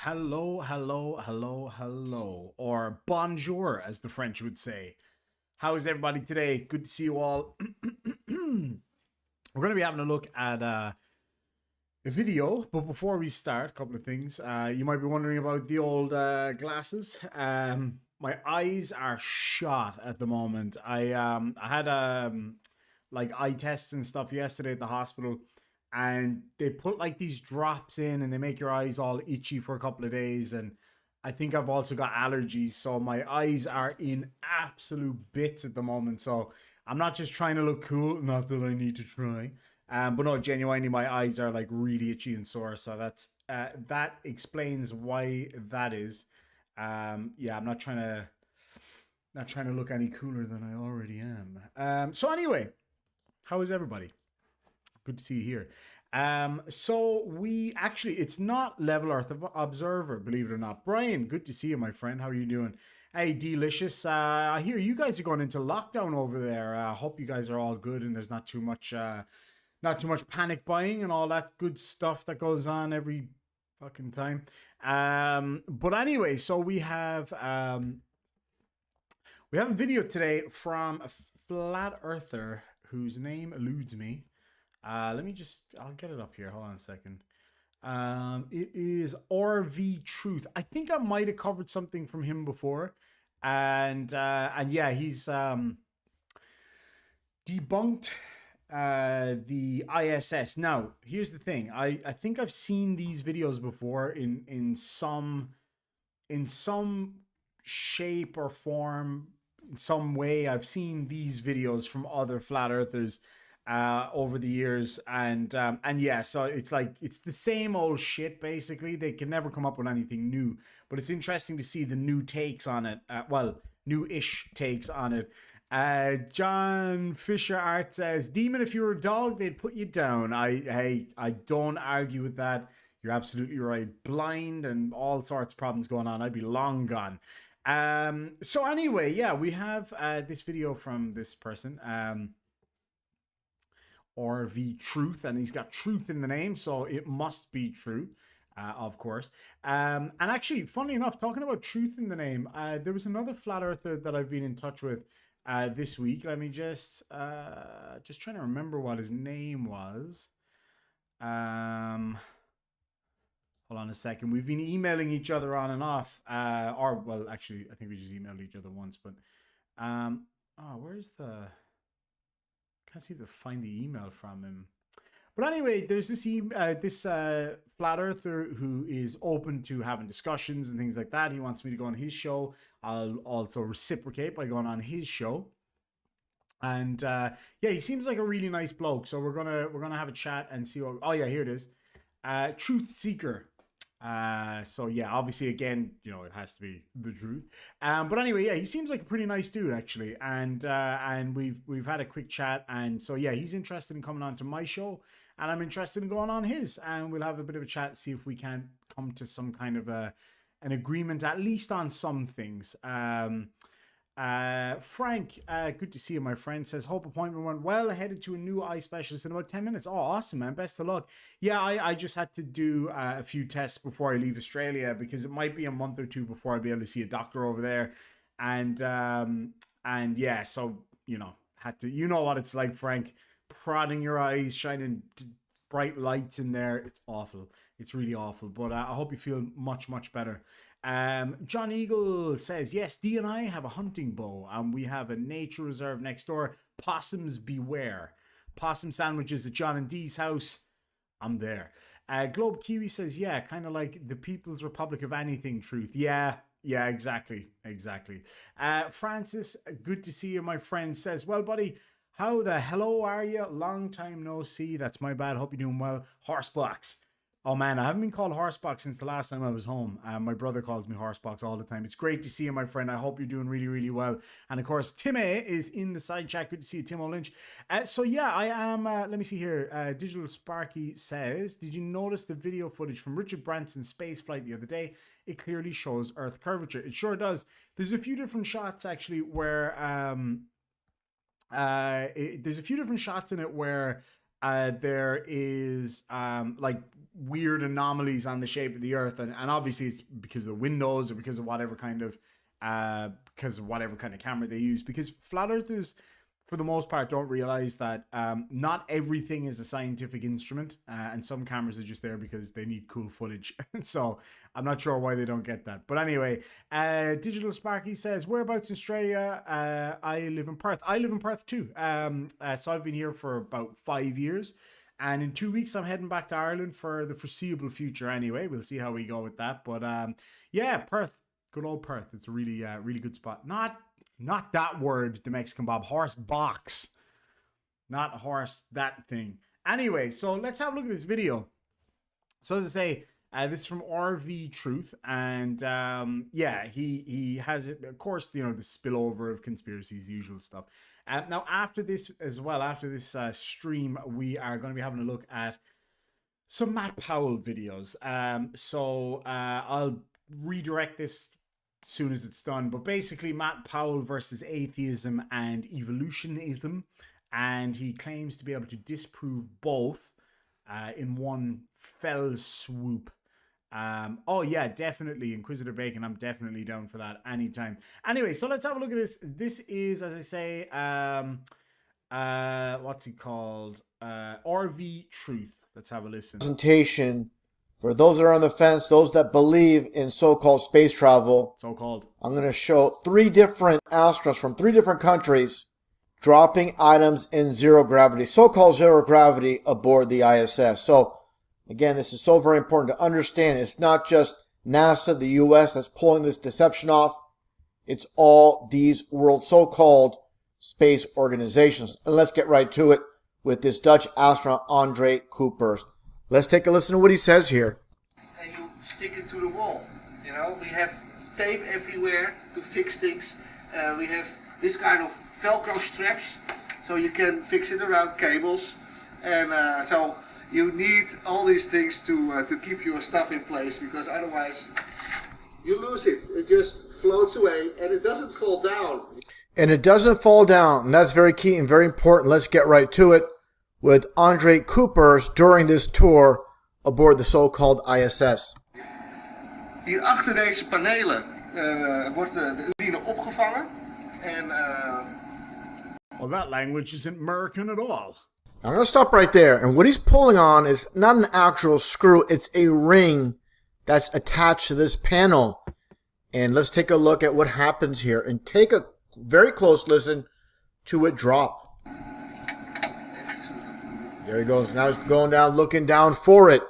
Hello, hello, hello, hello, or bonjour, as the French would say. How is everybody today? Good to see you all. We're going to be having a look at a video, but before we start, a couple of things. You might be wondering about the old glasses. My eyes are shot at the moment. I had like eye tests and stuff yesterday at the hospital, and they put like these drops in and they make your eyes all itchy for a couple of days. And I think I've also got allergies, so my eyes are in absolute bits at the moment. So I'm not just trying to look cool, not that I need to try, but no, genuinely my eyes are like really itchy and sore. So that's that explains why that is. Yeah, I'm not trying to look any cooler than I already am. So anyway, how is everybody? Good to see you here. So we actually, it's not Level Earth Observer, believe it or not. Brian, good to see you, my friend. How are you doing? Hey, Delicious. I hear you guys are going into lockdown over there. I hope you guys are all good and there's not too much panic buying and all that good stuff that goes on every fucking time. But anyway, so we have a video today from a flat earther whose name eludes me. I'll get it up here. Hold on a second. It is RV Truth. I think I might have covered something from him before. And yeah, he's debunked the ISS. Now, here's the thing. I think I've seen these videos before in some shape or form, in some way. I've seen these videos from other flat earthers over the years, and yeah, so it's like it's the same old shit basically. They can never come up with anything new, but it's interesting to see the new takes on it. New-ish takes on it. John Fisher Art says, "Demon, if you were a dog, they'd put you down." I don't argue with that. You're absolutely right. Blind and all sorts of problems going on. I'd be long gone. So anyway, yeah, we have this video from this person. RV Truth, and he's got truth in the name, so it must be true, of course. And actually, funnily enough, talking about truth in the name, there was another flat earther that I've been in touch with this week. Let me just trying to remember what his name was. Hold on a second. We've been emailing each other on and off, or well, actually, I think we just emailed each other once. But where's the? Can't seem to find the email from him. But anyway, there's this flat earther who is open to having discussions and things like that. He wants me to go on his show. I'll also reciprocate by going on his show. And yeah, he seems like a really nice bloke. So we're gonna have a chat and see what. Oh yeah, here it is. Truth Seeker. So yeah, obviously again, you know, it has to be the truth. But anyway, yeah, he seems like a pretty nice dude actually, and we've had a quick chat, and so yeah, he's interested in coming on to my show, and I'm interested in going on his, and we'll have a bit of a chat, see if we can't come to some kind of an agreement, at least on some things. Frank, good to see you, my friend, says, hope appointment went well. Headed to a new eye specialist in about 10 minutes. Oh, awesome, man. Best of luck. Yeah, I just had to do a few tests before I leave Australia because it might be a month or two before I'll be able to see a doctor over there. And yeah, so, you know, had to, you know what it's like, Frank, prodding your eyes, shining bright lights in there. It's awful. It's really awful. But I hope you feel much, much better. John Eagle says, yes, Dee and I have a hunting bow and we have a nature reserve next door. Possums beware. Possum sandwiches at John and Dee's house. I'm there. Globe Kiwi says, yeah, kind of like the People's Republic of Anything truth. Yeah, exactly. Francis, good to see you, my friend, says, well, buddy, how the hello are you? Long time no see. That's my bad. Hope you're doing well. Horsebox. Oh man, I haven't been called Horsebox since the last time I was home. My brother calls me Horsebox all the time. It's great to see you, my friend. I hope you're doing really, really well. And of course, Tim A is in the side chat. Good to see you, Tim O'Lynch. So yeah, I am, let me see here. Digital Sparky says, did you notice the video footage from Richard Branson's space flight the other day? It clearly shows Earth curvature. It sure does. There's a few different shots actually where, there's a few different shots in it where there is like weird anomalies on the shape of the Earth, and obviously it's because of the windows or because of whatever kind of camera they use. Because flat earthers, for the most part, don't realize that not everything is a scientific instrument, and some cameras are just there because they need cool footage. So I'm not sure why they don't get that. But anyway, Digital Sparky says, whereabouts in Australia? I live in Perth. I live in Perth too. So I've been here for about 5 years. And in 2 weeks, I'm heading back to Ireland for the foreseeable future anyway. We'll see how we go with that. But yeah, Perth, good old Perth. It's a really, really good spot. Not that word, the Mexican Bob. Horse box. Not horse, that thing. Anyway, so let's have a look at this video. So as I say, this is from RV Truth. And yeah, he has it. Of course, you know, the spillover of conspiracies, the usual stuff. Now, after this as well, after this stream, we are going to be having a look at some Matt Powell videos. So I'll redirect this as soon as it's done. But basically, Matt Powell versus atheism and evolutionism. And he claims to be able to disprove both in one fell swoop. Oh yeah, definitely Inquisitor Bacon. I'm definitely down for that anytime. Anyway, so let's have a look at this. This is, as I say, what's he called? RV Truth. Let's have a listen. Presentation for those that are on the fence, those that believe in so-called space travel. So-called. I'm going to show 3 different astronauts from 3 different countries dropping items in zero gravity, so-called zero gravity aboard the ISS. So again, this is so very important to understand. It's not just NASA, the US, that's pulling this deception off. It's all these world so-called space organizations. And let's get right to it with this Dutch astronaut, Andre Kuipers. Let's take a listen to what he says here. And you stick it to the wall. You know, we have tape everywhere to fix things. We have this kind of Velcro straps, so you can fix it around cables. And so you need all these things to keep your stuff in place, because otherwise you lose it. It just floats away and it doesn't fall down. And it doesn't fall down. And that's very key and very important. Let's get right to it with Andre Kuipers during this tour aboard the so-called ISS. Hier achter deze panelen wordt de urine opgevangen. En well, that language isn't American at all. I'm going to stop right there. And what he's pulling on is not an actual screw. It's a ring that's attached to this panel. And let's take a look at what happens here. And take a very close listen to it drop. There he goes. Now he's going down, looking down for it.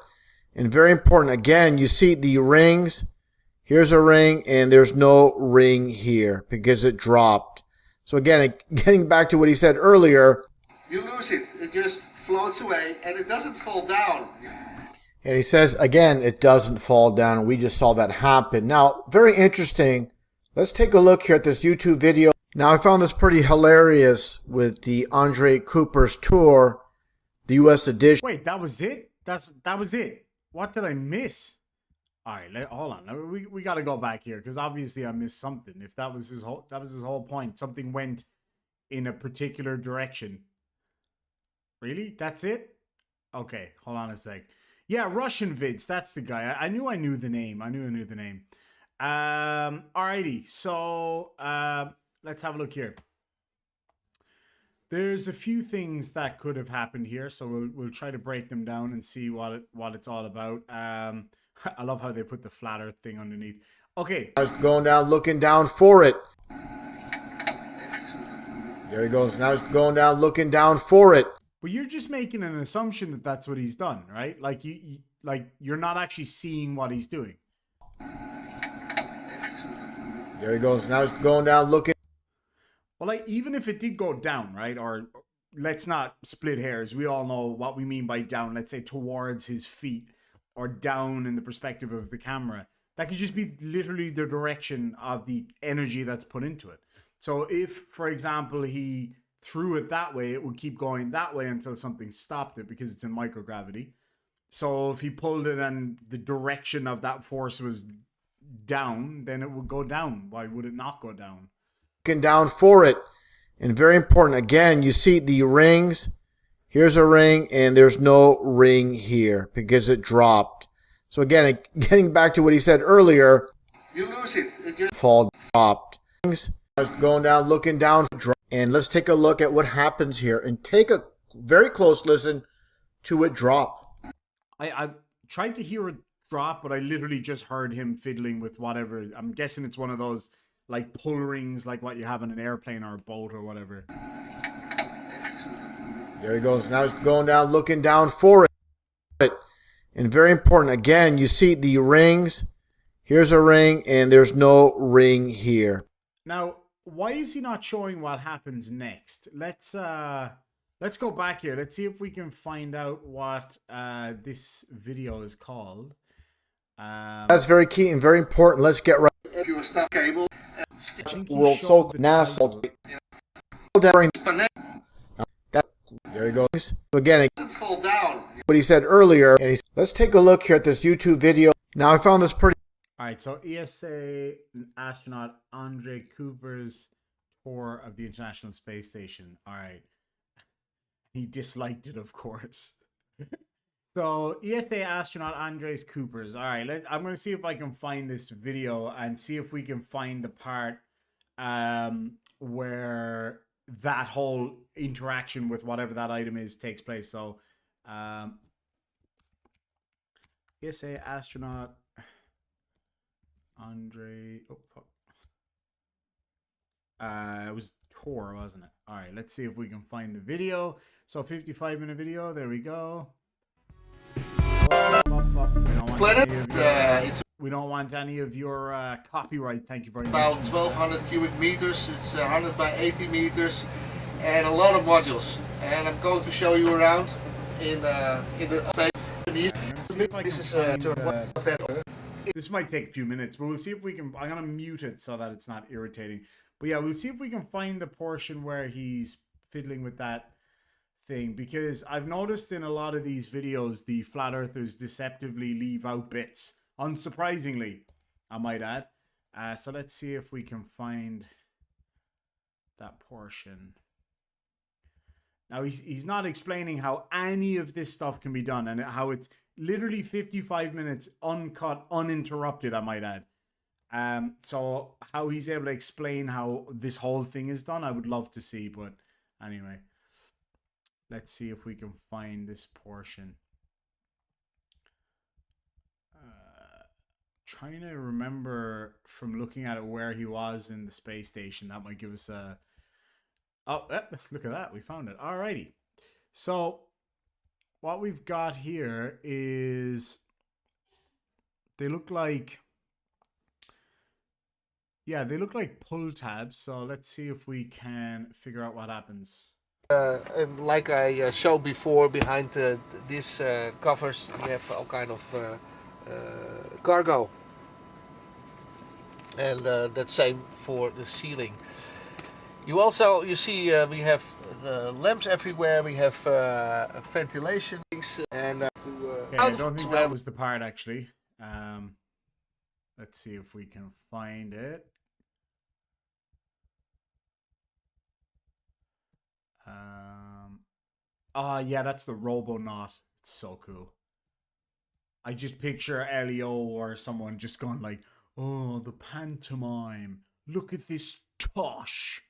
And very important. Again, you see the rings. Here's a ring, and there's no ring here because it dropped. So again, getting back to what he said earlier, you lose it. It just floats away, and it doesn't fall down. And he says, again, it doesn't fall down. We just saw that happen. Now, very interesting. Let's take a look here at this YouTube video. Now, I found this pretty hilarious with the Andre Kuipers tour, the U.S. edition. Wait, that was it? That was it? What did I miss? All right, hold on. We got to go back here because obviously I missed something. If that was his whole point, something went in a particular direction. Really? That's it? Okay, hold on a sec. Yeah, Russian vids. That's the guy. I knew the name. I knew the name. Alrighty. So let's have a look here. There's a few things that could have happened here, so we'll try to break them down and see what it's all about. I love how they put the flat Earth thing underneath. Okay. I was going down, looking down for it. There he goes. Now he's going down, looking down for it. But you're just making an assumption that that's what he's done, right? Like you're not actually seeing what he's doing. There he goes. Now he's going down, looking. Well, like even if it did go down, right? Or let's not split hairs. We all know what we mean by down. Let's say towards his feet or down in the perspective of the camera. That could just be literally the direction of the energy that's put into it. So if, for example, he threw it that way, it would keep going that way until something stopped it because it's in microgravity. So if he pulled it and the direction of that force was down, then it would go down. Why would it not go down? Looking down for it. And very important, again, you see the rings. Here's a ring, and there's no ring here because it dropped. So again, getting back to what he said earlier, You lose it. fall dropped. I was going down, looking down, and let's take a look at what happens here and take a very close listen to it drop. I tried to hear it drop, but I literally just heard him fiddling with whatever. I'm guessing it's one of those like pull rings, like what you have in an airplane or a boat or whatever. There he goes. Now he's going down, looking down for it. And very important, again, you see the rings. Here's a ring, and there's no ring here. Now, why is he not showing what happens next? Let's go back here. Let's see if we can find out what this video is called. That's very key and very important. Let's get right. If you stop cable, World so NASA. There he goes. So again, fall down. what he said earlier. Let's take a look here at this YouTube video. Now I found this pretty. All right, so ESA astronaut Andre Cooper's tour of the International Space Station. All right. He disliked it, of course. So ESA astronaut Andres Cooper's. All right, I'm going to see if I can find this video and see if we can find the part where that whole interaction with whatever that item is takes place. So ESA astronaut Andre. Oh fuck. It was tour, wasn't it? All right, let's see if we can find the video. So 55-minute video. There we go. We don't want any of your copyright. Thank you very much. About 1,200 cubic meters. It's 100 by 80 meters, and a lot of modules. And I'm going to show you around in the space. This might take a few minutes, but we'll see if we can. I'm gonna mute it so that it's not irritating. But yeah, we'll see if we can find the portion where he's fiddling with that thing, because I've noticed in a lot of these videos the flat earthers deceptively leave out bits, unsurprisingly, I might add. So let's see if we can find that portion. Now he's not explaining how any of this stuff can be done, and how it's literally 55 minutes uncut, uninterrupted, I might add. So how he's able to explain how this whole thing is done, I would love to see. But anyway, let's see if we can find this portion. Trying to remember from looking at it where he was in the space station. That might give us a... Oh, look at that. We found it. Alrighty. So what we've got here is... They look like... Yeah, they look like pull tabs. So let's see if we can figure out what happens. And like I showed before, behind these covers, you have all kind of cargo. And that's same for the ceiling. You see we have the lamps everywhere. We have ventilation and I don't think that was the part actually. Let's see if we can find it. Yeah, that's the Robonaut. It's so cool. I just picture Leo or someone just going like, "Oh, the pantomime. Look at this tosh."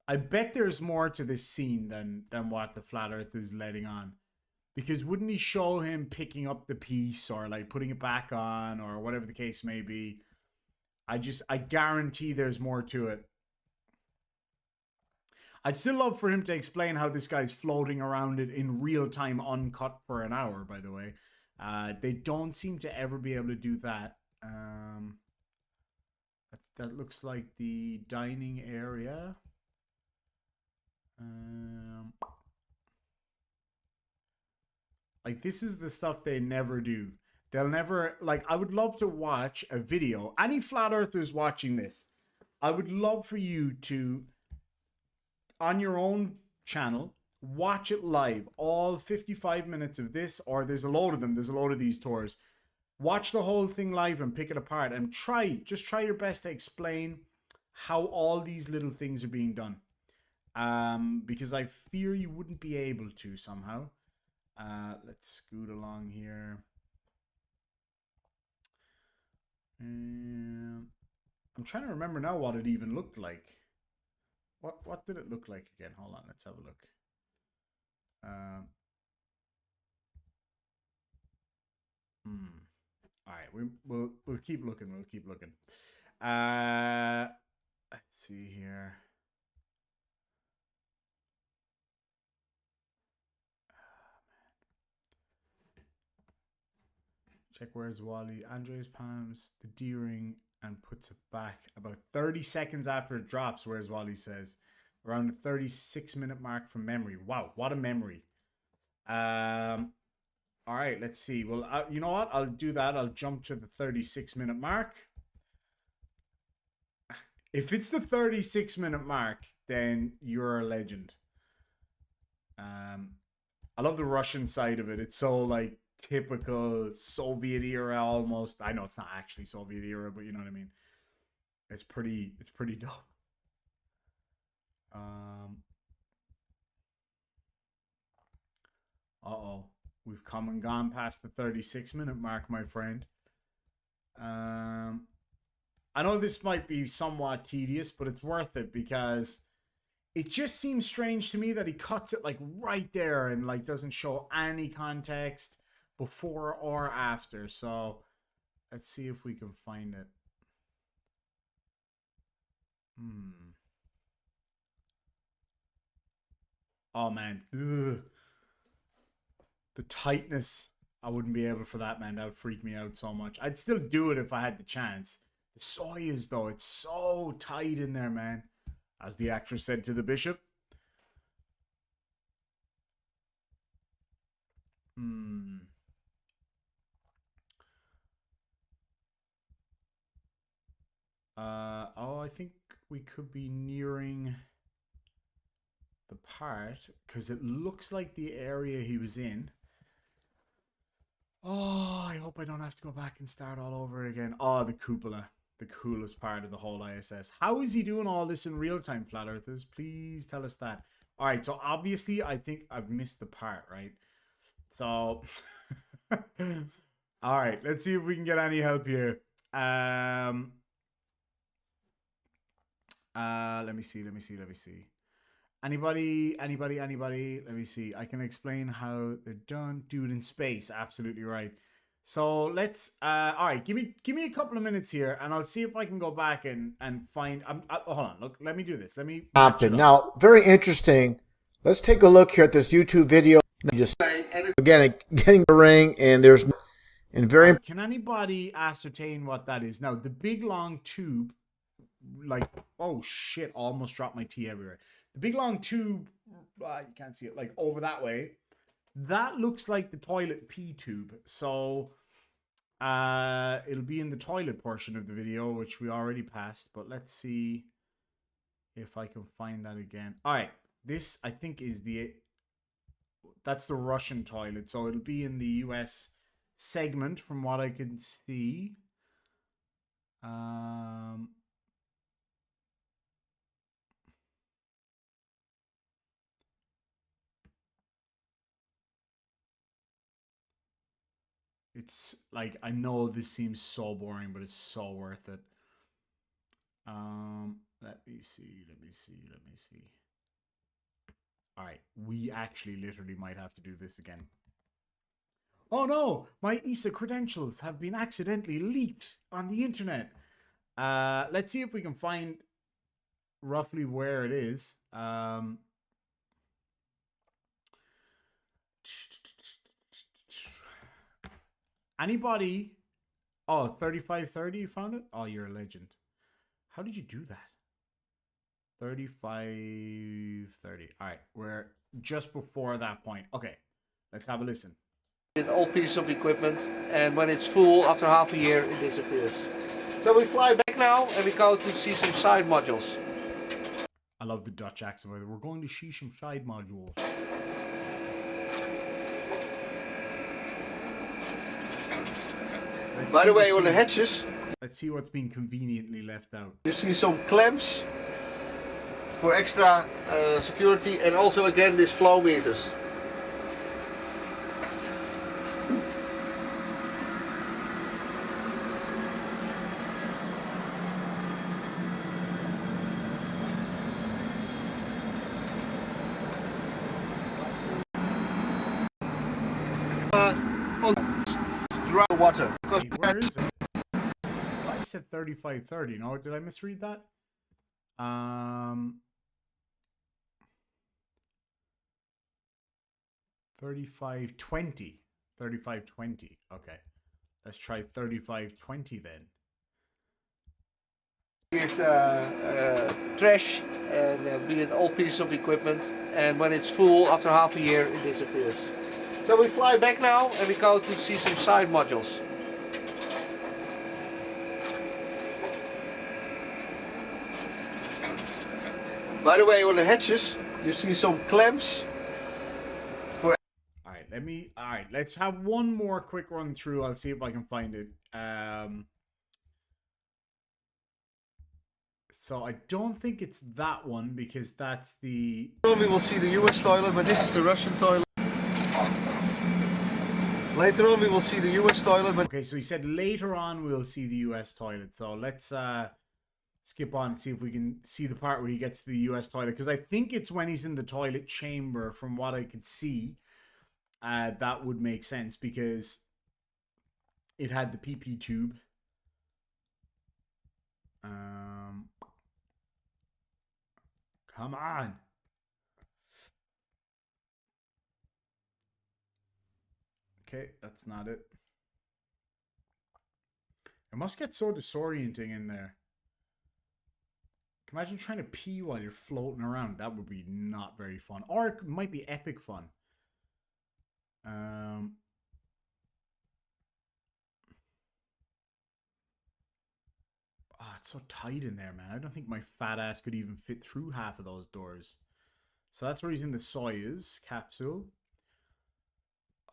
I bet there's more to this scene than what the Flat Earth is letting on. Because wouldn't he show him picking up the piece or like putting it back on or whatever the case may be? I guarantee there's more to it. I'd still love for him to explain how this guy's floating around it in real time, uncut for an hour, by the way. They don't seem to ever be able to do that. That looks like the dining area. Like, this is the stuff they never do. They'll never, like, I would love to watch a video. Any flat earthers watching this, I would love for you to, on your own channel, watch it live. All 55 minutes of this, or there's a load of them. There's a load of these tours. Watch the whole thing live and pick it apart and just try your best to explain how all these little things are being done. Because I fear you wouldn't be able to somehow. Let's scoot along here. I'm trying to remember now what it even looked like. What did it look like again? Hold on, let's have a look. All right, we'll keep looking. We'll keep looking. Let's see here. Check where's Wally. Andres palms the D-ring and puts it back about 30 seconds after it drops, whereas Wally says. Around the 36-minute mark from memory. Wow, what a memory. All right, let's see. Well, you know what? I'll do that. I'll jump to the 36-minute mark. If it's the 36-minute mark, then you're a legend. I love the Russian side of it. It's so, like, typical Soviet era almost. I know it's not actually Soviet era, but you know what I mean. It's pretty dope. Uh-oh. We've come and gone past the 36-minute mark, my friend. I know this might be somewhat tedious, but it's worth it because it just seems strange to me that he cuts it like right there and like doesn't show any context before or after. So let's see if we can find it. Oh man. Ugh. The tightness. I wouldn't be able for that, man. That would freak me out so much. I'd still do it if I had the chance. The Soyuz, though, it's so tight in there, man. As the actress said to the bishop. Oh, I think we could be nearing the part because it looks like the area he was in. Oh, I hope I don't have to go back and start all over again. Oh, the cupola. The coolest part of the whole ISS. How is he doing all this in real time, Flat Earthers? Please tell us that. All right, so obviously I think I've missed the part, right? So, all right, let's see if we can get any help here. Let me see. Anybody? Let me see. I can explain how they're done. Dude in space, absolutely right. So let's all right, give me a couple of minutes here and I'll see if I can go back and find hold on, look, let me do this. Let me happen. Now, very interesting. Let's take a look here at this YouTube video. Just again getting the ring and there's and very can anybody ascertain what that is? Now, the big long tube, like, oh shit, almost dropped my tea everywhere. The big long tube, you can't see it, like over that way. That looks like the toilet pee tube. So it'll be in the toilet portion of the video, which we already passed. But let's see if I can find that again. All right. This, I think, is that's the Russian toilet. So it'll be in the US segment from what I can see. It's like, I know this seems so boring, but it's so worth it. Let me see. All right, we actually literally might have to do this again. Oh no, my ESA credentials have been accidentally leaked on the internet. Let's see if we can find roughly where it is. Anybody? Oh, 3530, you found it? Oh, you're a legend. How did you do that? 3530. All right, we're just before that point. Okay, let's have a listen. An old piece of equipment, and when it's full, after half a year, it disappears. So we fly back now, and we go to see some side modules. I love the Dutch accent. We're going to see some side modules. By the way, on the hatches, let's see what's been conveniently left out. You see some clamps for extra security, and also again these flow meters. On dry water. Hey, where is it? I said 3530. No, did I misread that? 3520. 3520. Okay. Let's try 3520 then. Be it trash, and be it old piece of equipment, and when it's full, after half a year, it disappears. So we fly back now, and we go to see some side modules. By the way, on the hatches, you see some clamps. Alright, let's have one more quick run through. I'll see if I can find it. So I don't think it's that one, because that's the... We will see the US toilet, but this is the Russian toilet. Later on we will see the US toilet, but... Okay, so he said later on we'll see the US toilet. So let's skip on and see if we can see the part where he gets to the US toilet, because I think it's when he's in the toilet chamber, from what I could see. That would make sense, because it had the PP tube. Come on. Okay, that's not it. It must get so disorienting in there. Imagine trying to pee while you're floating around. That would be not very fun. Or it might be epic fun. Oh, it's so tight in there, man. I don't think my fat ass could even fit through half of those doors. So that's where he's in the Soyuz capsule.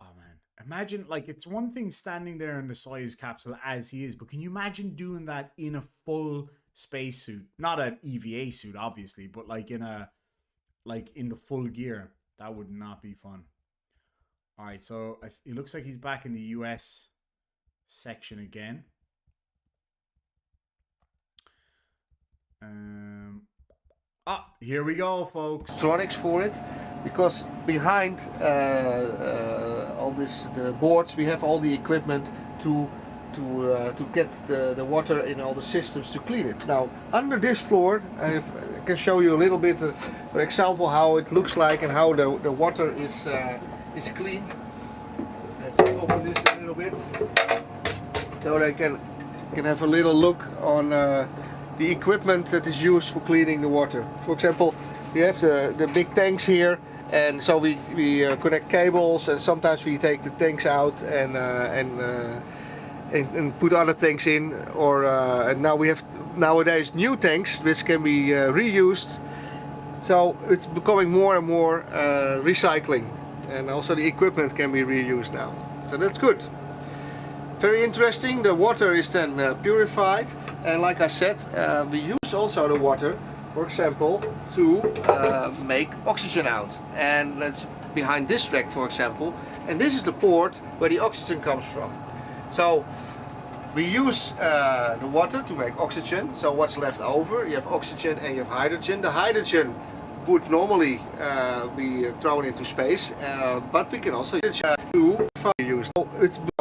Oh, man. Imagine, like, it's one thing standing there in the Soyuz capsule as he is, but can you imagine doing that in a full spacesuit? Not an EVA suit, obviously, but like in a, like in the full gear. That would not be fun. All right, so it looks like he's back in the US section again. Here we go, folks. Electronics for it, because behind all this, the boards, we have all the equipment to get the water in all the systems to clean it. Now, under this floor, I can show you a little bit, for example, how it looks like and how the water is cleaned. Let's open this a little bit, so they can have a little look on the equipment that is used for cleaning the water. For example, we have the big tanks here, and so we connect cables, and sometimes we take the tanks out and put other tanks in, or and now we have nowadays new tanks which can be reused. So it's becoming more and more recycling, and also the equipment can be reused now. So that's good. Very interesting. The water is then purified, and like I said, we use also the water, for example, to make oxygen out. And that's behind this track, for example, and this is the port where the oxygen comes from. So we use the water to make oxygen. So what's left over? You have oxygen and you have hydrogen. The hydrogen would normally be thrown into space, but we can also use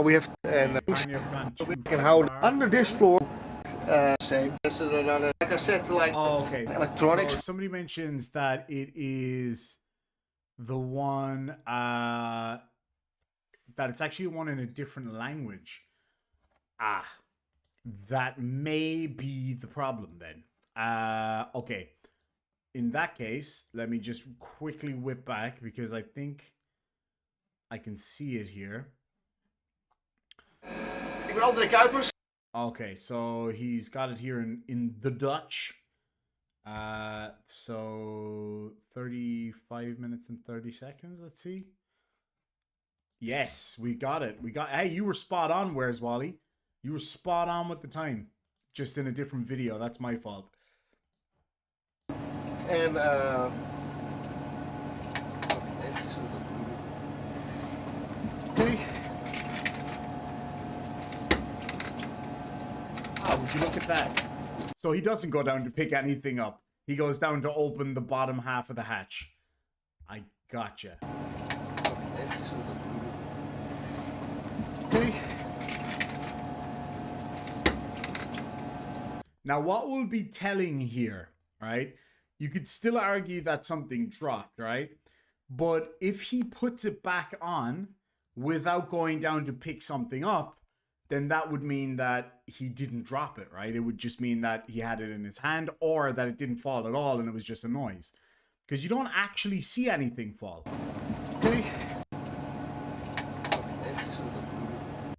we have we can hold under this floor. Same. Like I said, like okay. electronics. So somebody mentions that it is the one that it's actually one in a different language. That may be the problem then. Okay. In that case, let me just quickly whip back because I think I can see it here. Ik ben André Kuipers. Okay, so he's got it here in the Dutch. So 35 minutes and 30 seconds. Let's see. Yes, we got it. Hey, you were spot on, Where's Wally? You were spot on with the time. Just in a different video. That's my fault. En would you look at that? So he doesn't go down to pick anything up. He goes down to open the bottom half of the hatch. I gotcha. Now, what we'll be telling here, right? You could still argue that something dropped, right? But if he puts it back on without going down to pick something up, then that would mean that he didn't drop it, right? It would just mean that he had it in his hand or that it didn't fall at all and it was just a noise. Because you don't actually see anything fall.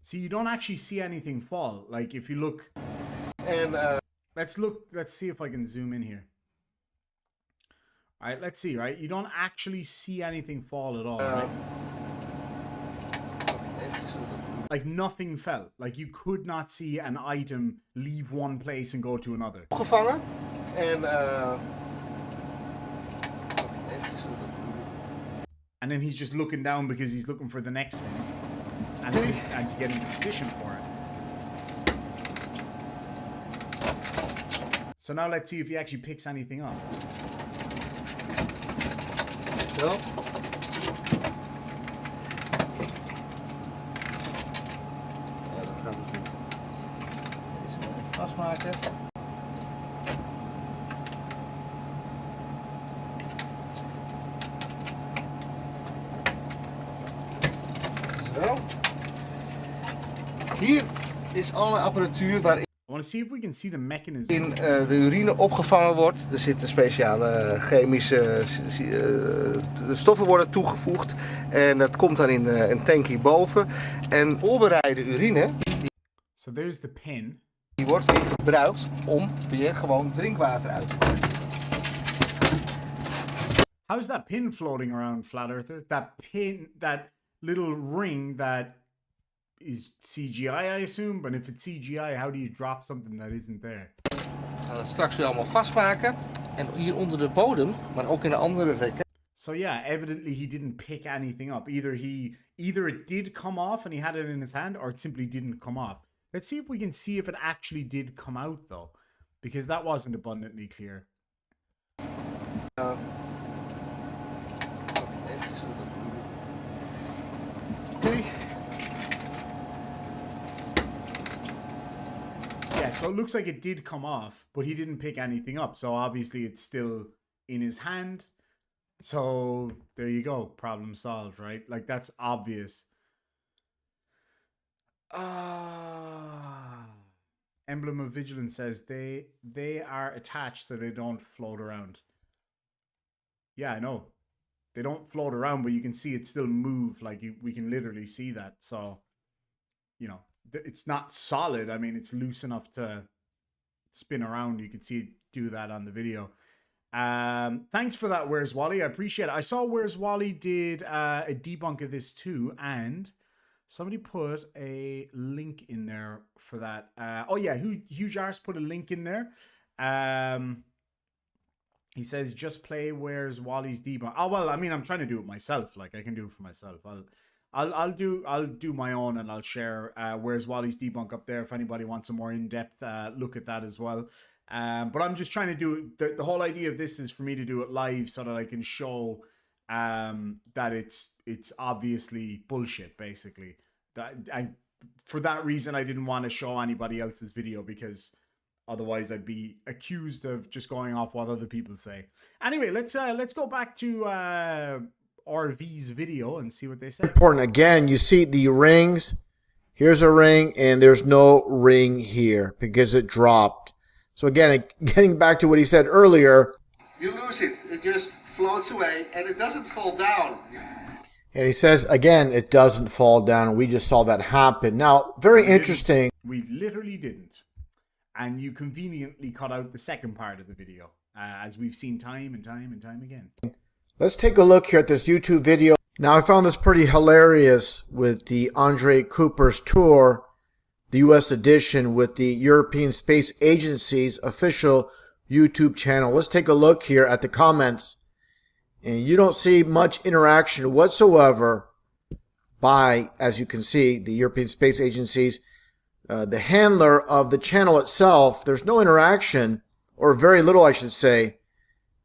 See, you don't actually see anything fall. Like if you look... And let's see if I can zoom in here. All right, let's see, right? You don't actually see anything fall at all, right? Like nothing fell. Like you could not see an item leave one place and go to another. Opgevangen. And then he's just looking down because he's looking for the next one. And to get into position for it. So now let's see if he actually picks anything up. Zo. Ja, dat gaan we doen. Deze vastmaken. Zo. Hier is alle apparatuur waarin I want to see if we can see the mechanism. de urine opgevangen wordt. Er zitten speciale chemische de stoffen worden toegevoegd. En dat komt dan in een tank hierboven. En voorbereide urine, So there's the pin. die wordt weer gebruikt om weer gewoon drinkwater uit te maken. How's that pin floating around, Flat Earther? That pin, that little ring that is CGI, I assume. But if it's CGI, how do you drop something that isn't there? We gaan het straks weer allemaal vastmaken. En hier onder de bodem, maar ook in de andere rekken. So yeah, evidently he didn't pick anything up. Either it did come off and he had it in his hand, or it simply didn't come off. Let's see if we can see if it actually did come out though, because that wasn't abundantly clear. Yeah, so it looks like it did come off, but he didn't pick anything up. So obviously it's still in his hand. So there you go. Problem solved, right? Like that's obvious. Emblem of Vigilance says they are attached so they don't float around. Yeah, I know. They don't float around, but you can see it still move. Like we can literally see that. So, you know, it's not solid. I mean, it's loose enough to spin around. You can see it do that on the video. Thanks for that, Where's Wally? I appreciate it. I saw Where's Wally did a debunk of this too, and Somebody put a link in there for that. Oh yeah, Huge Arse put a link in there. He says just play Where's Wally's Debunk. Oh well, I mean I'm trying to do it myself. Like I can do it for myself. I'll do my own, and I'll share Where's Wally's Debunk up there if anybody wants a more in-depth look at that as well. But I'm just trying to do the whole idea of this is for me to do it live so that I can show that it's obviously bullshit, basically. For that reason I didn't want to show anybody else's video, because otherwise I'd be accused of just going off what other people say. Anyway, let's go back to RV's video and see what they say. Important. Again, you see the rings. Here's a ring, and there's no ring here because it dropped. So again, getting back to what he said earlier. You lose it. It just floats away, and it doesn't fall down. And he says, again, it doesn't fall down. And we just saw that happen. Now, very interesting. We literally didn't. And you conveniently cut out the second part of the video, as we've seen time and time and time again. Let's take a look here at this YouTube video. Now, I found this pretty hilarious with the Andre Cooper's tour, the U.S. edition with the European Space Agency's official YouTube channel. Let's take a look here at the comments. And you don't see much interaction whatsoever by, as you can see, the European Space Agency's the handler of the channel itself. There's no interaction, or very little, I should say,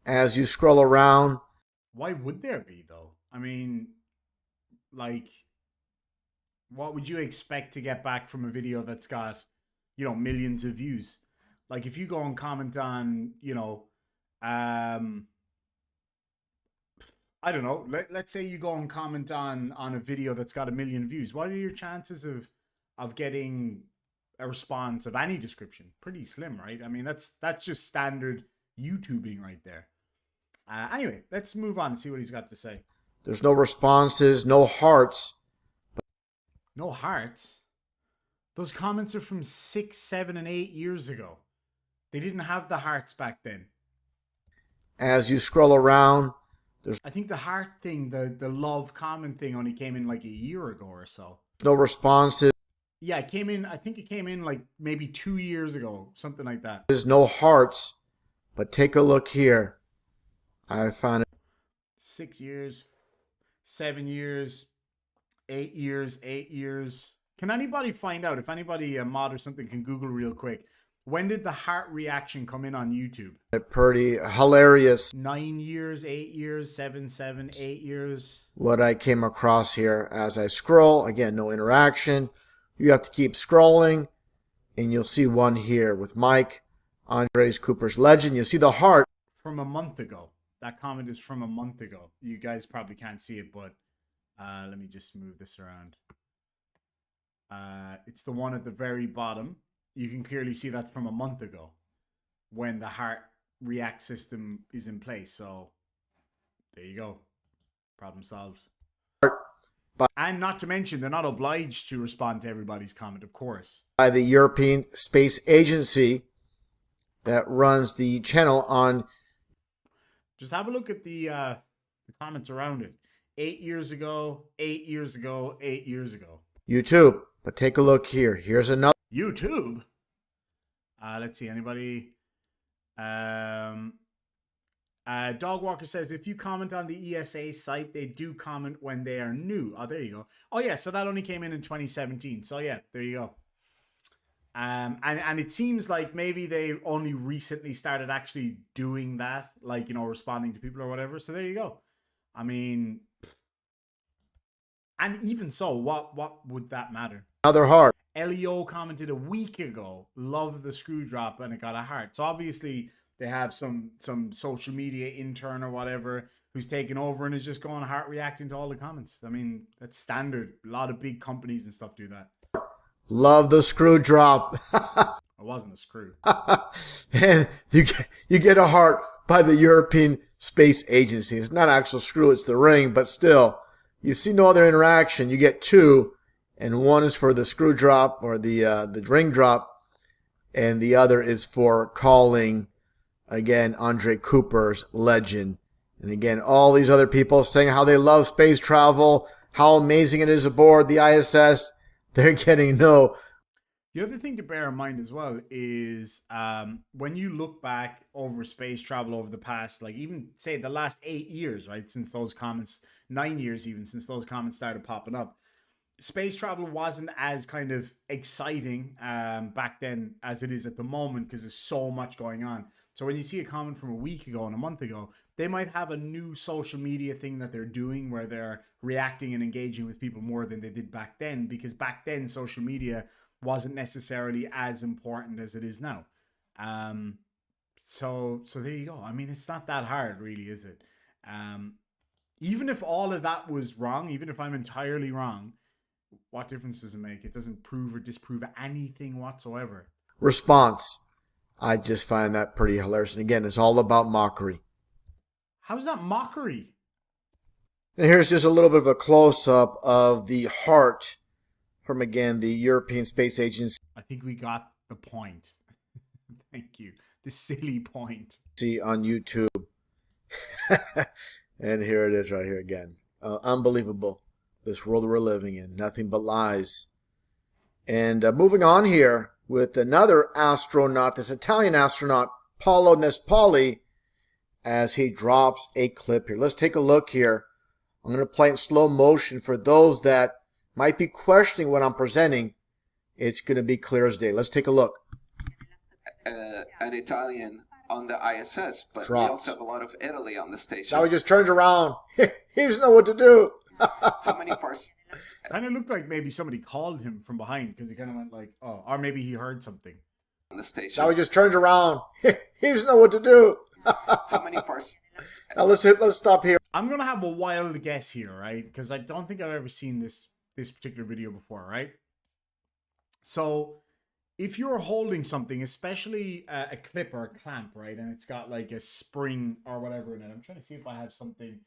as you scroll around. Why would there be, though? I mean, like, what would you expect to get back from a video that's got, you know, millions of views? Like, if you go and comment on, you know, I don't know, let's say you go and comment on a video that's got 1 million views. What are your chances of getting a response of any description? Pretty slim, right? I mean, that's just standard YouTubing right there. Anyway, let's move on and see what he's got to say. There's no responses, no hearts. No hearts? Those comments are from 6, 7, and 8 years ago. They didn't have the hearts back then. As you scroll around, I think the heart thing, the love comment thing only came in like a year ago or so. No responses. Yeah, it came in, I think it came in like maybe 2 years ago, something like that. There's no hearts, but take a look here. I found it. 6 years, 7 years, 8 years, 8 years. Can anybody find out, if anybody, a mod or something, can Google real quick, when did the heart reaction come in on YouTube? Pretty hilarious. 9 years, 8 years, 7, 8 years. What I came across here as I scroll. Again, no interaction. You have to keep scrolling, and you'll see one here with Mike, Andre Cooper's Legend. You'll see the heart. From a month ago. That comment is from a month ago. You guys probably can't see it, but let me just move this around. It's the one at the very bottom. You can clearly see that's from a month ago when the heart react system is in place. So there you go. Problem solved. And not to mention, they're not obliged to respond to everybody's comment, of course. By the European Space Agency that runs the channel on. Just have a look at the comments around it. 8 years ago, 8 years ago, 8 years ago. YouTube. But take a look here. Here's another. YouTube. Let's see. Anybody? Dogwalker says, if you comment on the ESA site, they do comment when they are new. Oh, there you go. Oh, yeah. So that only came in 2017. So, yeah, there you go. And it seems like maybe they only recently started actually doing that, like, you know, responding to people or whatever. So there you go. I mean, and even so, what would that matter? Another heart. Leo commented a week ago, loved the screw drop, and it got a heart. So obviously they have some social media intern or whatever who's taken over and is just going heart reacting to all the comments. I mean, that's standard. A lot of big companies and stuff do that. Love the screw drop. It wasn't a screw. And you get a heart by the European Space Agency. It's not an actual screw, it's the ring, but still, you see no other interaction. You get two, and one is for the screw drop or the ring drop, and the other is for calling, again, Andre Cooper's Legend. And again, all these other people saying how they love space travel, how amazing it is aboard the ISS. They're getting no. The other thing to bear in mind as well is when you look back over space travel over the past, like even say the last 8 years, right, since those comments, 9 years even, since those comments started popping up, space travel wasn't as kind of exciting back then as it is at the moment because there's so much going on. So when you see a comment from a week ago and a month ago, they might have a new social media thing that they're doing where they're reacting and engaging with people more than they did back then, because back then social media wasn't necessarily as important as it is now. So there you go. I mean, it's not that hard, really, is it? Even if all of that was wrong, even if I'm entirely wrong, what difference does it make? It doesn't prove or disprove anything whatsoever. Response. I just find that pretty hilarious. And again, it's all about mockery. How's that mockery? And here's just a little bit of a close-up of the heart from, again, the European Space Agency I think we got the point. Thank you. The silly point. on YouTube. And here it is right here again. Unbelievable. This world we're living in. Nothing but lies. And moving on here with another astronaut, this Italian astronaut, Paolo Nespoli, as he drops a clip here. Let's take a look here. I'm going to play it in slow motion for those that might be questioning what I'm presenting. It's going to be clear as day. Let's take a look. An Italian on the ISS, but we Drops. also have a lot of Italy on the station. Now he just turns around. He doesn't know what to do. How many parts? Kind of looked like maybe somebody called him from behind because he kind of went like, oh, or maybe he heard something. On the station. Now he just turns around. He doesn't know what to do. How many parts? Now let's stop here. I'm gonna have a wild guess here, right? Because I don't think I've ever seen this particular video before, right? So if you're holding something, especially a clip or a clamp, right, and it's got like a spring or whatever in it, I'm trying to see if I have something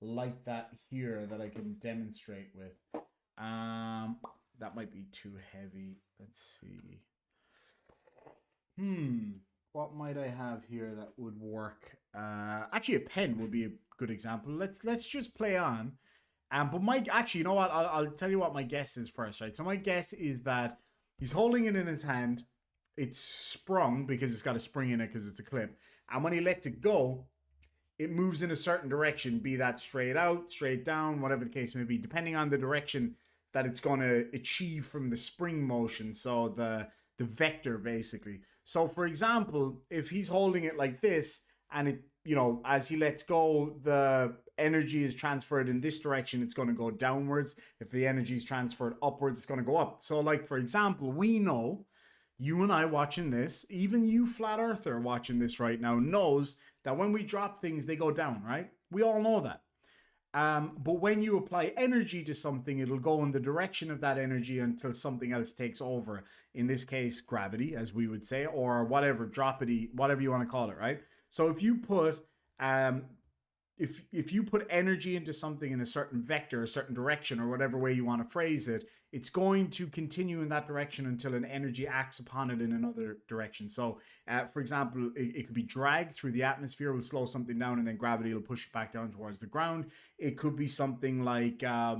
like that here that I can demonstrate with. That might be too heavy. Let's see. What might I have here that would work? Actually, a pen would be a good example. Let's just play on. But actually, you know what? I'll tell you what my guess is first, right? So my guess is that he's holding it in his hand. It's sprung because it's got a spring in it because it's a clip. And when he lets it go, it moves in a certain direction, be that straight out, straight down, whatever the case may be, depending on the direction that it's going to achieve from the spring motion. So the vector, basically. So, for example, if he's holding it like this and it, you know, as he lets go, the energy is transferred in this direction, it's going to go downwards. If the energy is transferred upwards, it's going to go up. So, like, for example, we know, you and I watching this, even you flat earther watching this right now, knows that when we drop things, they go down, right? We all know that. But when you apply energy to something, it'll go in the direction of that energy until something else takes over. In this case, gravity, as we would say, or whatever, dropity, whatever you want to call it, right? So if you put if you put energy into something in a certain vector, a certain direction, or whatever way you want to phrase it, it's going to continue in that direction until an energy acts upon it in another direction. So, for example, it could be dragged through the atmosphere, will slow something down, and then gravity will push it back down towards the ground. It could be something like, I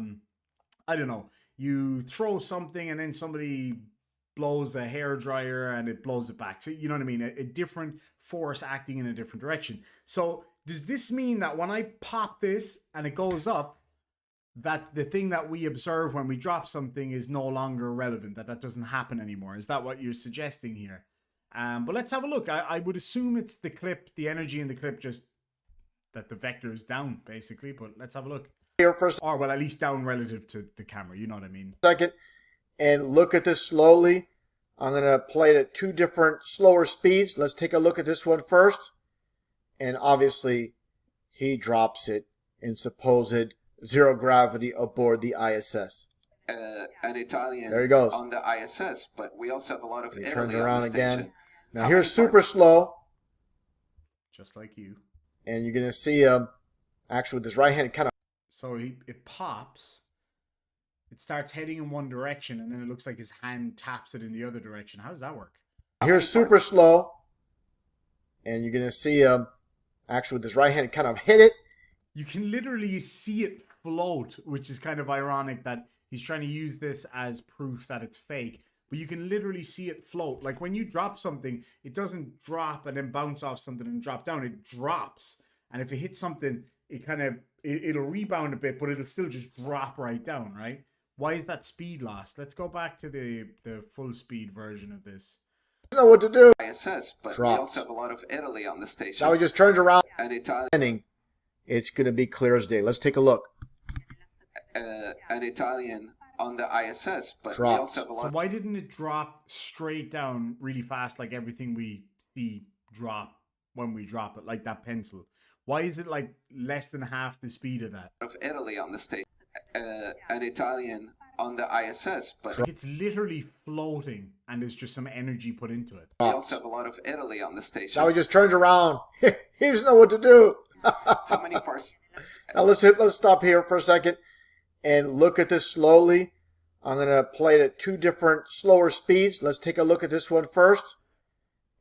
don't know, you throw something and then somebody blows a hairdryer and it blows it back. So, you know what I mean? A different force acting in a different direction. So, does this mean that when I pop this and it goes up, that the thing that we observe when we drop something is no longer relevant, that doesn't happen anymore? Is that what you're suggesting here? But let's have a look. I would assume it's the clip, the energy in the clip, just that the vector is down, basically. But let's have a look. Here for a Or, well, at least down relative to the camera. You know what I mean? second and look at this slowly. I'm going to play it at two different slower speeds. Let's take a look at this one first. And obviously, he drops it in supposed zero gravity aboard the ISS. An Italian There he goes. on the ISS, but we also have a lot of He Italy turns on around the again. station. Now How here's many super parts? slow. Just like you. And you're going to see him actually with his right hand kind of. So it pops. It starts heading in one direction, and then it looks like his hand taps it in the other direction. How does that work? Here's super slow. And you're going to see him actually with his right hand kind of hit it. You can literally see it float, which is kind of ironic that he's trying to use this as proof that it's fake. But you can literally see it float. Like when you drop something, it doesn't drop and then bounce off something and drop down. It drops. And if it hits something, it kind of, it'll rebound a bit, but it'll still just drop right down, right? Why is that speed lost? Let's go back to the full speed version of this. Know what to do. ISS, but we Drops. also have a lot of Italy on the station. Now he just turns around. And Italian. It's going to be clear as day. Let's take a look. An Italian on the ISS, but we Drops. also have a lot So why didn't it drop straight down really fast like everything we see drop when we drop it, like that pencil? Why is it like less than half the speed of that? of Italy on the station. An Italian on the ISS, but Like it's literally floating and there's just some energy put into it. we also have a lot of Italy on the station. Now he just turns around. He doesn't know what to do. How many parts? Now let's stop here for a second and look at this slowly. I'm going to play it at two different slower speeds. Let's take a look at this one first.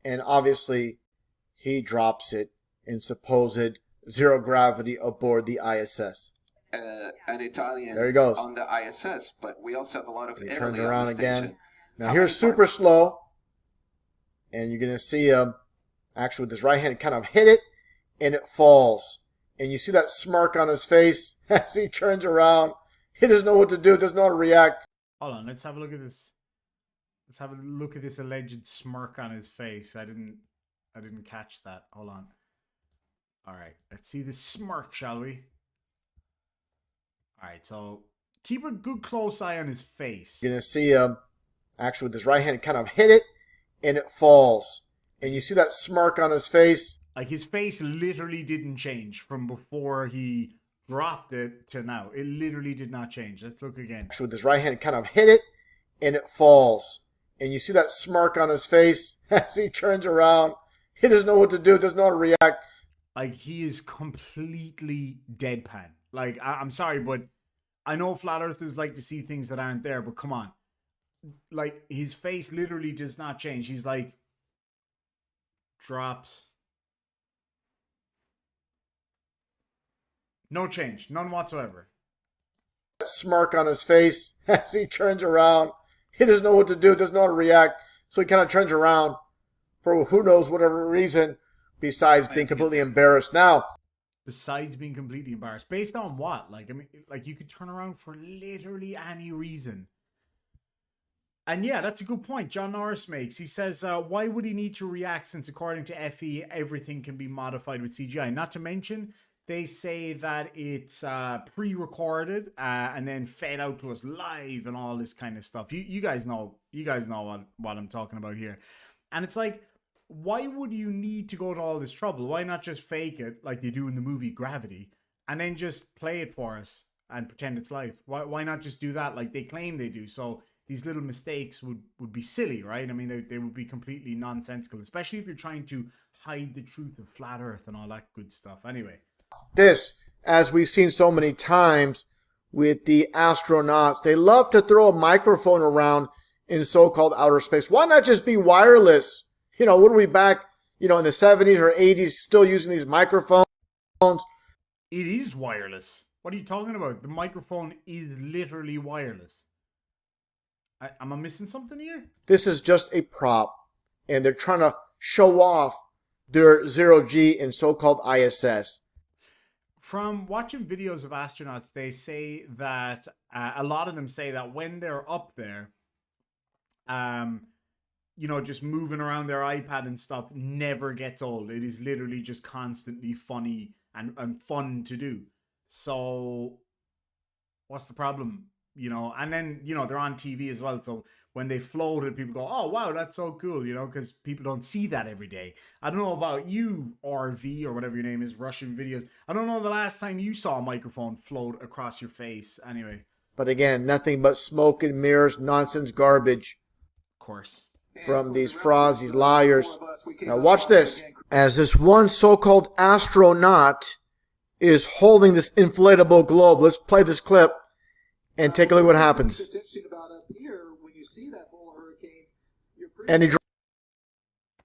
And obviously, he drops it in supposed zero gravity aboard the ISS. An Italian There he goes. on the ISS, but we also have a lot of He Italy turns on around the again. station. Now How here's many super parts? slow. And you're going to see him actually with his right hand kind of hit it. And it falls. And you see that smirk on his face as he turns around. He doesn't know what to do. Doesn't know how to react. Hold on, let's have a look at this. Let's have a look at this alleged smirk on his face. I didn't catch that. Hold on. All right, let's see this smirk, shall we? All right, so keep a good close eye on his face. You're going to see him actually with his right hand kind of hit it. And it falls. And you see that smirk on his face. Like his face literally didn't change from before he dropped it to now. It literally did not change. Let's look again. Actually with his right hand kind of hit it. And it falls. And you see that smirk on his face as he turns around. He doesn't know what to do. Doesn't know how to react. Like he is completely deadpan. Like I'm sorry, but I know flat earthers like to see things that aren't there, but come on. Like his face literally does not change. He's like drops. No change, none whatsoever. Smirk on his face as he turns around. He doesn't know what to do. Doesn't know how to react. So he kind of turns around for who knows whatever reason besides being completely embarrassed. Now, Besides being completely embarrassed. Based on what? Like, I mean, like you could turn around for literally any reason. And yeah, that's a good point John Norris makes. He says, why would he need to react since according to FE, everything can be modified with CGI? Not to mention, they say that it's pre-recorded and then fed out to us live and all this kind of stuff. You guys know what I'm talking about here. And it's like, why would you need to go to all this trouble? Why not just fake it like they do in the movie Gravity and then just play it for us and pretend it's live? Why not just do that like they claim they do? So these little mistakes would be silly, right? I mean, they would be completely nonsensical, especially if you're trying to hide the truth of flat earth and all that good stuff. Anyway. this, as we've seen so many times with the astronauts, they love to throw a microphone around in so-called outer space. Why not just be wireless? You know, what are we back, in the 70s or 80s still using these microphones? It is wireless. What are you talking about? The microphone is literally wireless. Am I missing something here? This is just a prop, and they're trying to show off their zero-G in so-called ISS. From watching videos of astronauts, they say that a lot of them say that when they're up there, just moving around their iPad and stuff never gets old. It is literally just constantly funny and fun to do. So what's the problem? And then, they're on TV as well. So when they floated, people go, oh, wow, that's so cool, because people don't see that every day. I don't know about you, RV, or whatever your name is, Russian videos. I don't know the last time you saw a microphone float across your face. Anyway. But again, nothing but smoke and mirrors, nonsense, garbage Of course. from these frauds, these liars. Now watch this. As this one so-called astronaut is holding this inflatable globe. Let's play this clip and take a look at what happens. And he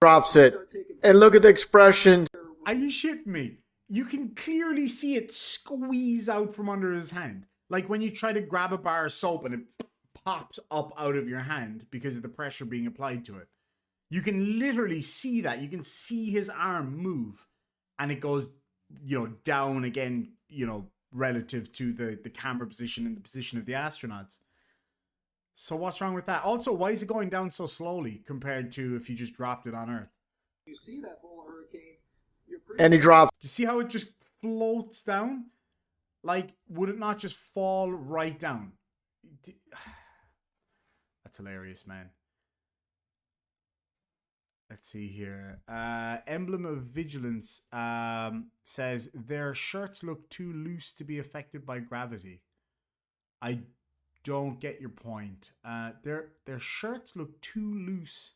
drops it. And look at the expression. Are you shitting me? you can clearly see it squeeze out from under his hand. Like when you try to grab a bar of soap and it pops up out of your hand because of the pressure being applied to it. You can literally see that. You can see his arm move and it goes, down again, relative to the camera position and the position of the astronauts. So what's wrong with that? Also, why is it going down so slowly compared to if you just dropped it on Earth? You see that whole hurricane, And he drops. Do you see how it just floats down? Like, would it not just fall right down? That's hilarious, man. Let's see here. Emblem of Vigilance says their shirts look too loose to be affected by gravity. I don't get your point. Their shirts look too loose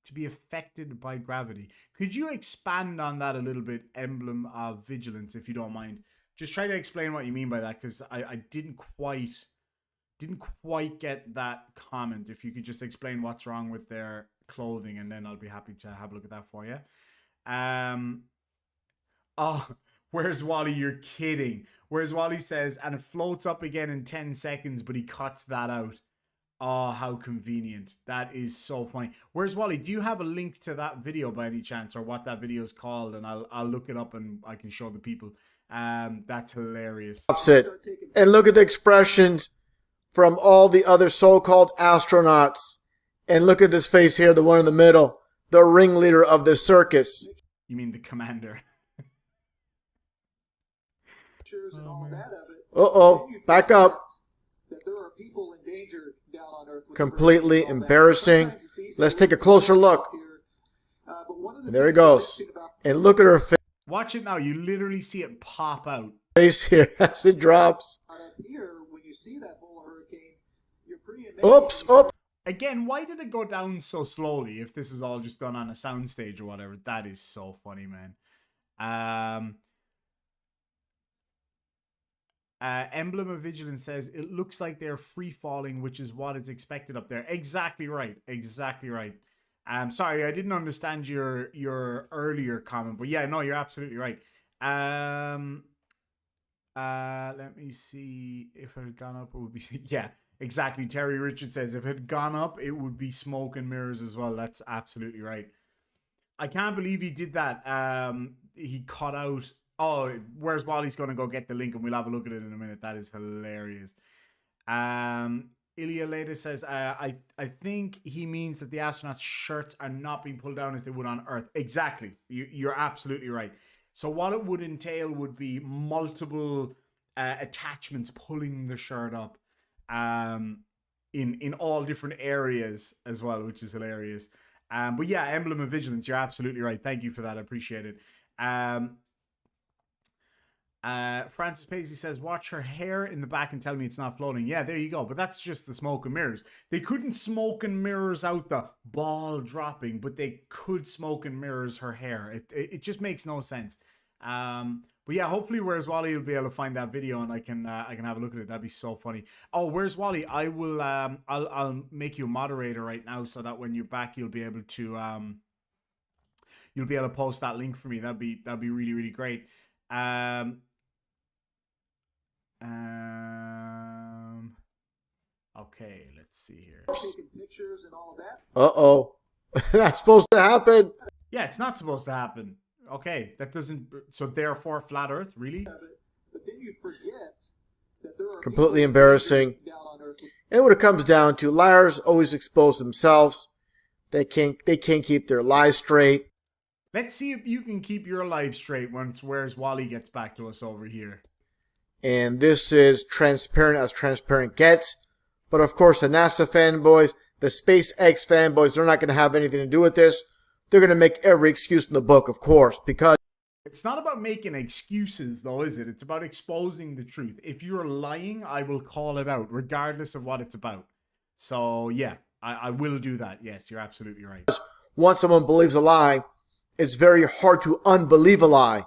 to be affected by gravity. Could you expand on that a little bit, Emblem of Vigilance, if you don't mind? Just try to explain what you mean by that, because I didn't quite get that comment. If you could just explain what's wrong with their clothing, and then I'll be happy to have a look at that for you. Oh, where's Wally? You're kidding. Whereas Wally says, and it floats up again in 10 seconds, but he cuts that out. Oh, how convenient. That is so funny. Where's Wally? Do you have a link to that video by any chance, or what that video is called? And I'll look it up and I can show the people. That's hilarious. And look at the expressions from all the other so-called astronauts. And look at this face here, the one in the middle, the ringleader of the circus. You mean the commander? and all that of it. Uh-oh, back up. That there are people in danger down on Earth. Completely embarrassing. Let's take a closer look. There he goes. And look at her Watch it now. You literally see it pop out. face here as it drops. Here, when you see that whole hurricane, you're pretty amazed. Oops, oops. Again, why did it go down so slowly if this is all just done on a soundstage or whatever? That is so funny, man. Emblem of Vigilance says, it looks like they're free-falling, which is what is expected up there. Exactly right. Exactly right. Sorry, I didn't understand your earlier comment, but yeah, no, you're absolutely right. Let me see. If it had gone up, it would be... Yeah, exactly. Terry Richard says, if it had gone up, it would be smoke and mirrors as well. That's absolutely right. I can't believe he did that. He cut out... Oh, where's Wally's going to go get the link, and we'll have a look at it in a minute. That is hilarious. Ilya later says, I think he means that the astronauts' shirts are not being pulled down as they would on Earth. Exactly. You're absolutely right. So what it would entail would be multiple attachments pulling the shirt up in all different areas as well, which is hilarious. But yeah, Emblem of Vigilance, you're absolutely right. Thank you for that. I appreciate it. Francis Paisley says, watch her hair in the back and tell me it's not floating. Yeah, there you go. But that's just the smoke and mirrors. They couldn't smoke and mirrors out the ball dropping, but they could smoke and mirrors her hair. It just makes no sense. But yeah, hopefully Where's Wally will be able to find that video and I can have a look at it. That'd be so funny. Oh, Where's Wally? I will I'll make you a moderator right now so that when you're back you'll be able to post that link for me. That'd be really, really great. Okay, let's see here. Taking pictures and all that. Uh-oh. That's supposed to happen. Yeah, it's not supposed to happen. Okay, that doesn't... So therefore, flat Earth? Really? But then you forget that there are Completely embarrassing. down on Earth. And what it comes down to, liars always expose themselves. They can't keep their lies straight. Let's see if you can keep your life straight once Where's Wally gets back to us over here. And this is transparent as transparent gets. But of course, the NASA fanboys, the SpaceX fanboys, they're not going to have anything to do with this. They're going to make every excuse in the book, of course, because... It's not about making excuses, though, is it? It's about exposing the truth. If you're lying, I will call it out, regardless of what it's about. So, yeah, I will do that. Yes, you're absolutely right. Once someone believes a lie, it's very hard to unbelieve a lie.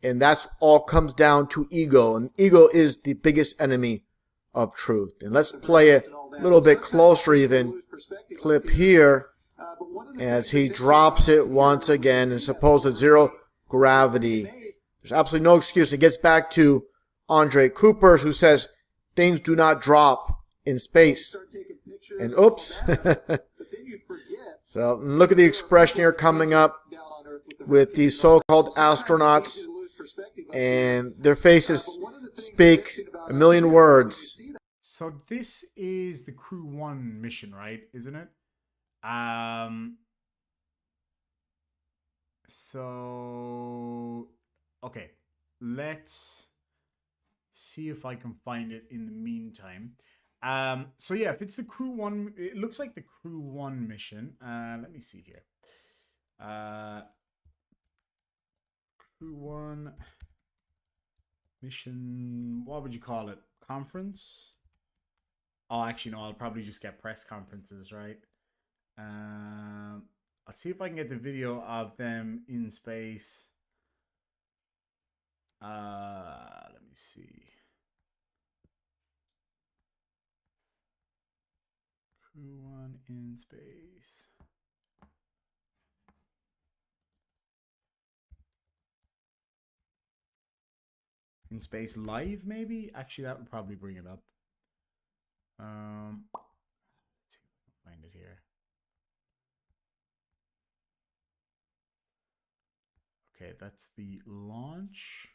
And that's all comes down to ego. And ego is the biggest enemy of truth. And let's play a little bit closer even. Clip here as he drops it once again in supposed zero gravity. There's absolutely no excuse. It gets back to Andre Cooper, who says things do not drop in space. Start taking pictures And and all oops. that, but then you forget. So look at the expression here coming up Down on Earth with the with these so-called astronauts, and their faces speak a million words. So this is the Crew 1 mission, right? Isn't it? So okay, let's see if I can find it in the meantime. So yeah, if it's the Crew 1, it looks like the Crew 1 mission. Let me see here. Crew 1 mission, what would you call it? Conference? Oh, actually, no, I'll probably just get press conferences, right? I'll see if I can get the video of them in space. Let me see. Crew 1 in space. In space live, maybe? Actually, that would probably bring it up. Let's see if I can find it here. Okay, that's the launch.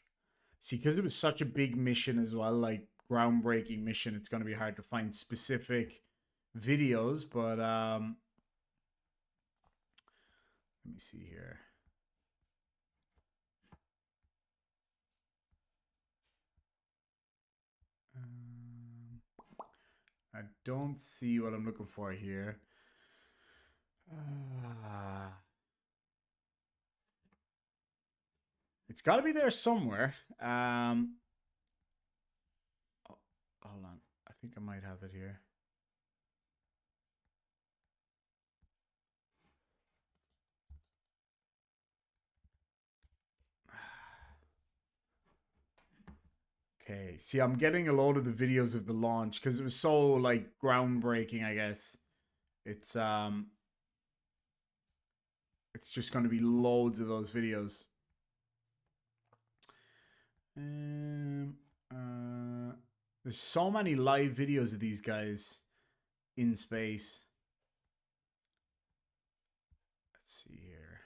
See, because it was such a big mission as well, like groundbreaking mission, it's going to be hard to find specific videos, but let me see here. I don't see what I'm looking for here. It's got to be there somewhere. Oh, hold on. I think I might have it here. Okay, see, I'm getting a load of the videos of the launch because it was so like groundbreaking, I guess. It's just going to be loads of those videos. There's so many live videos of these guys in space. Let's see here.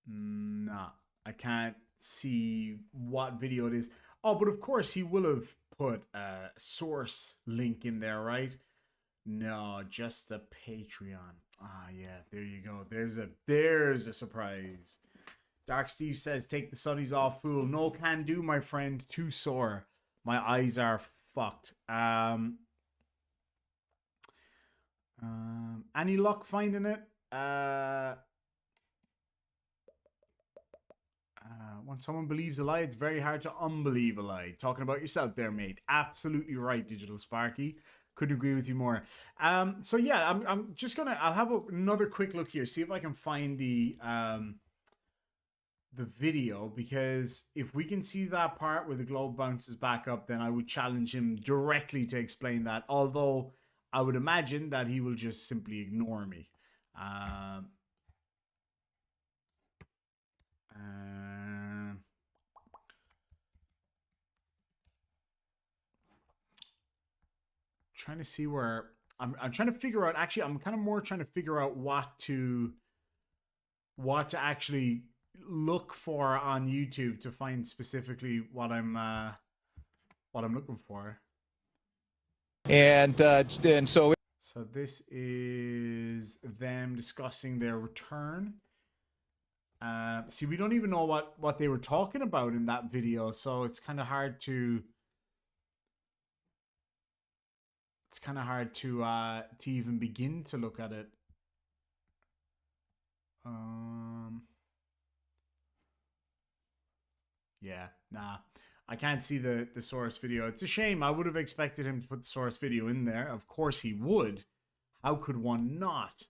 Nah, I can't see what video it is. Oh, but of course he will have put a source link in there, right? No, just the Patreon. Ah, yeah, there you go. There's a surprise. Dark Steve says, take the sunnies off, fool. No can do, my friend. Too sore. My eyes are fucked. Any luck finding it? When someone believes a lie, it's very hard to unbelieve a lie. Talking about yourself there, mate. Absolutely right, Digital Sparky. Couldn't agree with you more. So yeah, I'm just gonna. I'll have another quick look here. See if I can find the video, because if we can see that part where the globe bounces back up, then I would challenge him directly to explain that. Although I would imagine that he will just simply ignore me. Trying to see where I'm trying to figure out. Actually, I'm kind of more trying to figure out what to actually look for on YouTube to find specifically what I'm looking for. And so this is them discussing their return. See, we don't even know what they were talking about in that video, so it's kind of hard to even begin to look at it. Yeah, nah. I can't see the source video. It's a shame. I would have expected him to put the source video in there. Of course he would. How could one not?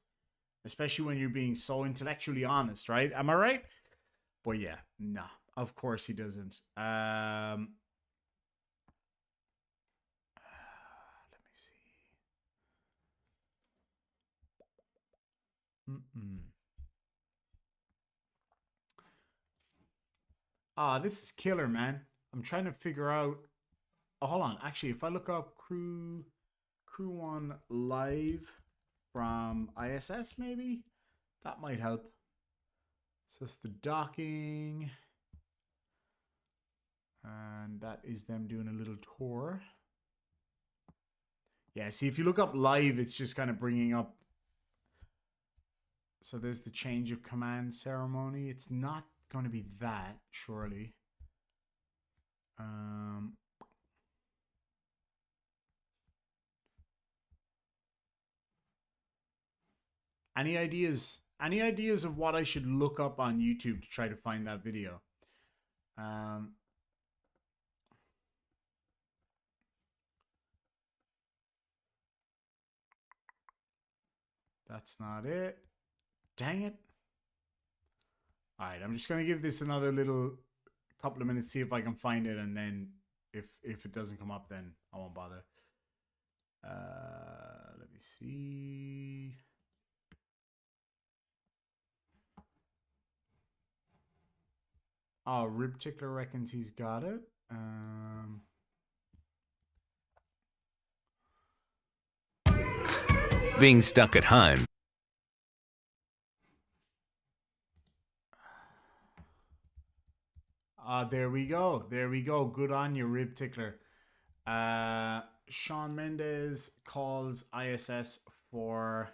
Especially when you're being so intellectually honest, right? Am I right? But yeah, nah. Of course he doesn't. Let me see. Ah, this is killer, man. I'm trying to figure out. Oh, hold on. Actually, if I look up Crew One live from ISS, maybe that might help. So it's the docking, and that is them doing a little tour. Yeah, see, if you look up live, it's just kind of bringing up. So there's the change of command ceremony. It's not going to be that, surely. Any ideas? Any ideas of what I should look up on YouTube to try to find that video? That's not it. Dang it. All right, I'm just going to give this another little couple of minutes, see if I can find it, and then if it doesn't come up, then I won't bother. Let me see. Oh, Rib Tickler reckons he's got it. Being stuck at home. There we go. There we go. Good on you, Rib Tickler. Shawn Mendes calls ISS for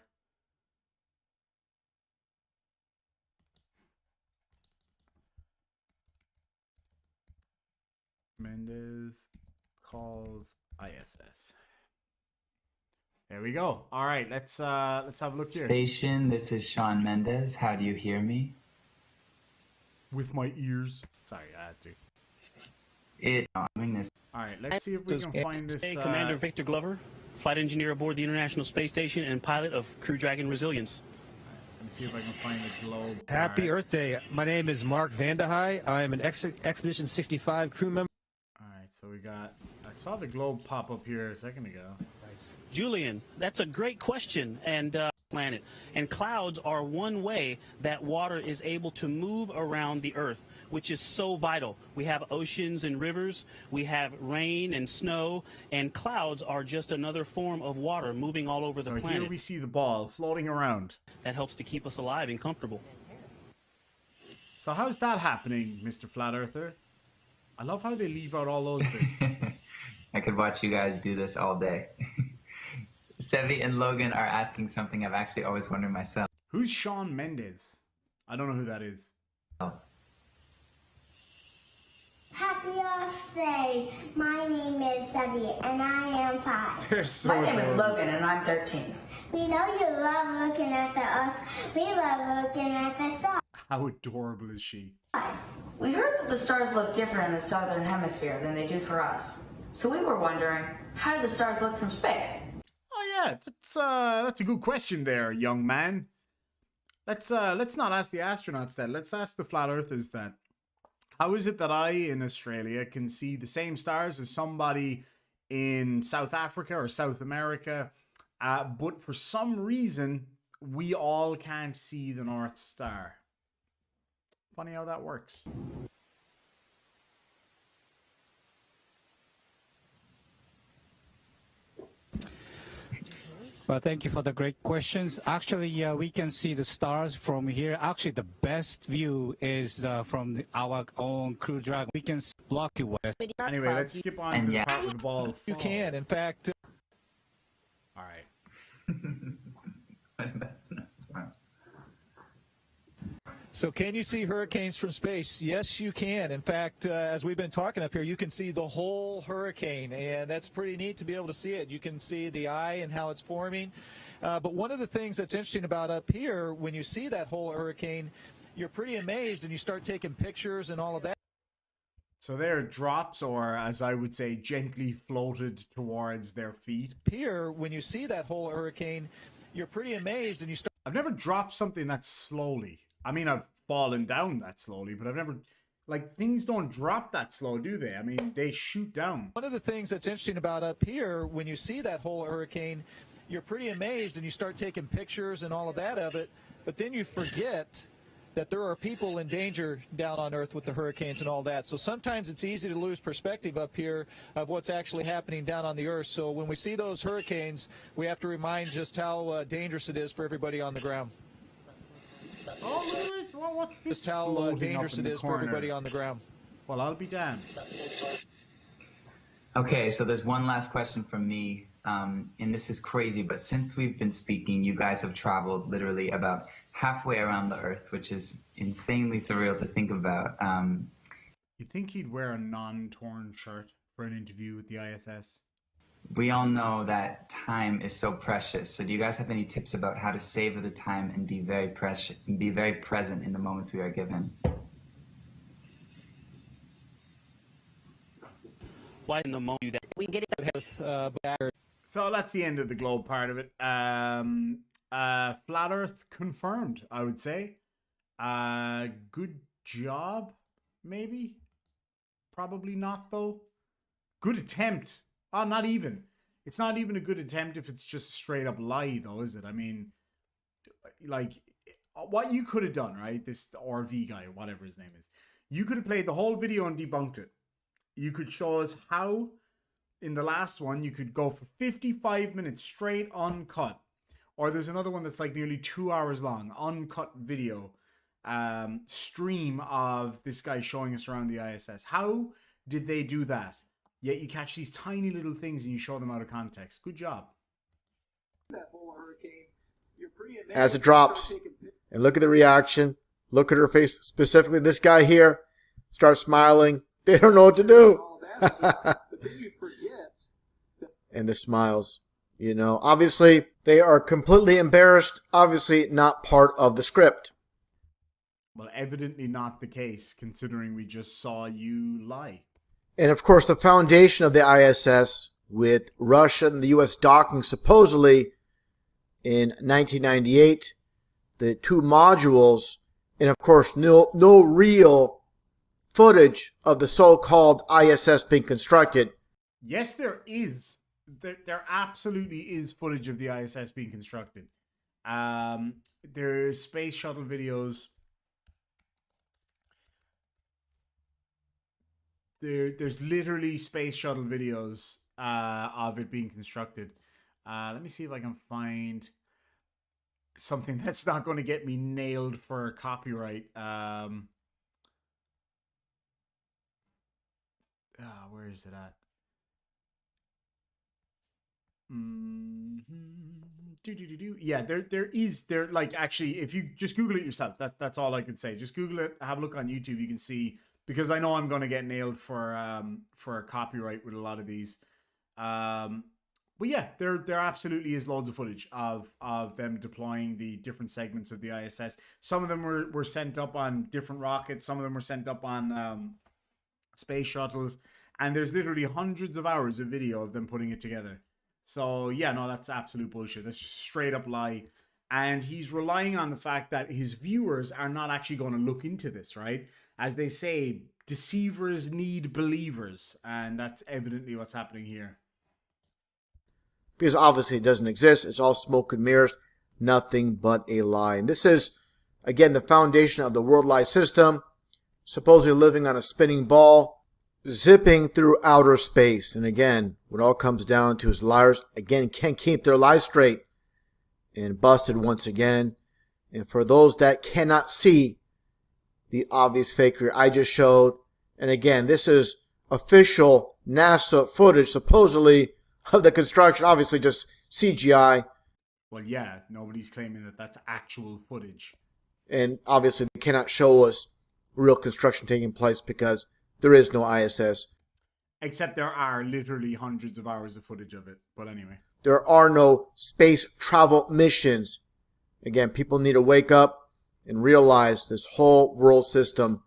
Mendes calls ISS. There we go. All right, let's have a look here. Station, this is Shawn Mendes. How do you hear me? With my ears. Sorry, I had to. Doing this. All right, let's see if we can find this. Commander Victor Glover, flight engineer aboard the International Space Station and pilot of Crew Dragon Resilience. Let me see if I can find the globe. Happy Earth Day. My name is Mark Vandehei. I am an Expedition 65 crew member. All right, so we got. I saw the globe pop up here a second ago. Julian, that's a great question. And planet. And clouds are one way that water is able to move around the Earth, which is so vital. We have oceans and rivers, we have rain and snow, and clouds are just another form of water moving all over the planet. So here we see the ball floating around. That helps to keep us alive and comfortable. So how's that happening, Mr. Flat Earther? I love how they leave out all those bits. I could watch you guys do this all day. Sevi and Logan are asking something I've actually always wondered myself. Who's Shawn Mendes? I don't know who that is. Happy Earth Day. My name is Sevi and I am 5. They're so My name is adorable. Logan and I'm 13. We know you love looking at the Earth. We love looking at the stars. How adorable is she? We heard that the stars look different in the southern hemisphere than they do for us. So we were wondering, how do the stars look from space? Oh yeah, that's a good question there, young man. Let's not ask the astronauts that. Let's ask the flat earthers that. How is it that I in Australia can see the same stars as somebody in South Africa or South America, but for some reason we all can't see the North Star? Funny how that works. Well, thank you for the great questions. Actually, we can see the stars from here. Actually, the best view is from our own Crew Dragon. We can see Blocky West. Anyway, let's skip on to the part where the ball falls. You can, in fact. All right. So can you see hurricanes from space? Yes, you can. In fact, as we've been talking up here, you can see the whole hurricane, and that's pretty neat to be able to see it. You can see the eye and how it's forming. But one of the things that's interesting about up here, when you see that whole hurricane, you're pretty amazed, and you start taking pictures and all of that. So there drops, or as I would say, gently floated towards their feet. Here, when you see that whole hurricane, you're pretty amazed, and you start... I've never dropped something that slowly. I mean, I've fallen down that slowly, but I've never... Like, things don't drop that slow, do they? I mean, they shoot down. One of the things that's interesting about up here, when you see that whole hurricane, you're pretty amazed, and you start taking pictures and all of that of it, but then you forget that there are people in danger down on Earth with the hurricanes and all that. So sometimes it's easy to lose perspective up here of what's actually happening down on the Earth. So when we see those hurricanes, we have to remind just how dangerous it is for everybody on the ground. Oh, look at it. What's this? Just how dangerous it is for everybody on the ground. Well, I'll be damned. Okay, so there's one last question from me, and this is crazy, but since we've been speaking, you guys have traveled literally about halfway around the Earth, which is insanely surreal to think about. You think he'd wear a non-torn shirt for an interview with the ISS? We all know that time is so precious. So do you guys have any tips about how to savor the time and be very present in the moments we are given? Why in the moment that we get it? So that's the end of the globe part of it. Flat Earth confirmed, I would say. Good job, maybe? Probably not, though. Good attempt. Oh, not even. It's not even a good attempt if it's just a straight up lie, though, is it? I mean, like, what you could have done, right? This RV guy, or whatever his name is. You could have played the whole video and debunked it. You could show us how, in the last one, you could go for 55 minutes straight uncut. Or there's another one that's like nearly 2 hours long, uncut video stream of this guy showing us around the ISS. How did they do that? Yet you catch these tiny little things and you show them out of context. Good job. That whole hurricane, you're pretty amazed. As it drops, and look at the reaction. Look at her face, specifically this guy here. Start smiling. They don't know what to do. And the smiles. You know, obviously, they are completely embarrassed. Obviously, not part of the script. Well, evidently not the case, considering we just saw you lie. And of course, the foundation of the ISS, with Russia and the U.S. docking supposedly in 1998, the two modules, and of course, no real footage of the so-called ISS being constructed. Yes, there is. There absolutely is footage of the ISS being constructed. There's space shuttle videos. There's literally space shuttle videos of it being constructed. Let me see if I can find something that's not going to get me nailed for copyright. Where is it at? Yeah, there like actually, if you just Google it yourself, that's all I can say. Just Google it, have a look on YouTube. You can see, because I know I'm going to get nailed for copyright with a lot of these. But yeah, there absolutely is loads of footage of them deploying the different segments of the ISS. Some of them were sent up on different rockets. Some of them were sent up on space shuttles. And there's literally hundreds of hours of video of them putting it together. So yeah, no, that's absolute bullshit. That's just straight up lie. And he's relying on the fact that his viewers are not actually going to look into this, right? As they say, deceivers need believers. And that's evidently what's happening here. Because obviously it doesn't exist. It's all smoke and mirrors. Nothing but a lie. And this is, again, the foundation of the world lie system. Supposedly living on a spinning ball, zipping through outer space. And again, what it all comes down to is liars, again, can't keep their lies straight. And busted once again. And for those that cannot see the obvious fakery I just showed, and again, this is official NASA footage, supposedly, of the construction, obviously just CGI. Well, yeah, nobody's claiming that that's actual footage. And obviously they cannot show us real construction taking place because there is no ISS. Except there are literally hundreds of hours of footage of it. But anyway. There are no space travel missions. Again, people need to wake up and realize this whole world system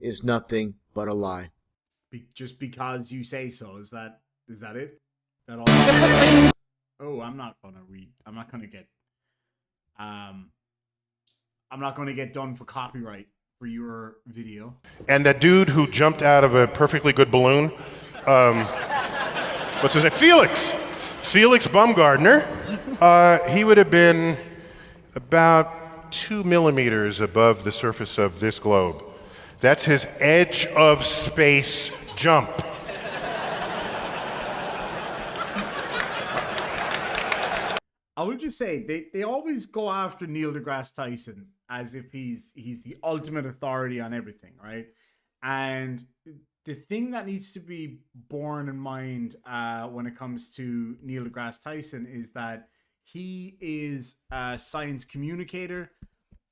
is nothing but a lie. Just because you say so. Is that it? That all? Oh, I'm not gonna read. I'm not gonna get done for copyright for your video. And that dude who jumped out of a perfectly good balloon, what's his name? Felix Baumgartner. He would have been about 2 millimeters above the surface of this globe. That's his edge of space jump. I will just say they always go after Neil deGrasse Tyson as if he's the ultimate authority on everything, right? And the thing that needs to be borne in mind when it comes to Neil deGrasse Tyson is that he is a science communicator.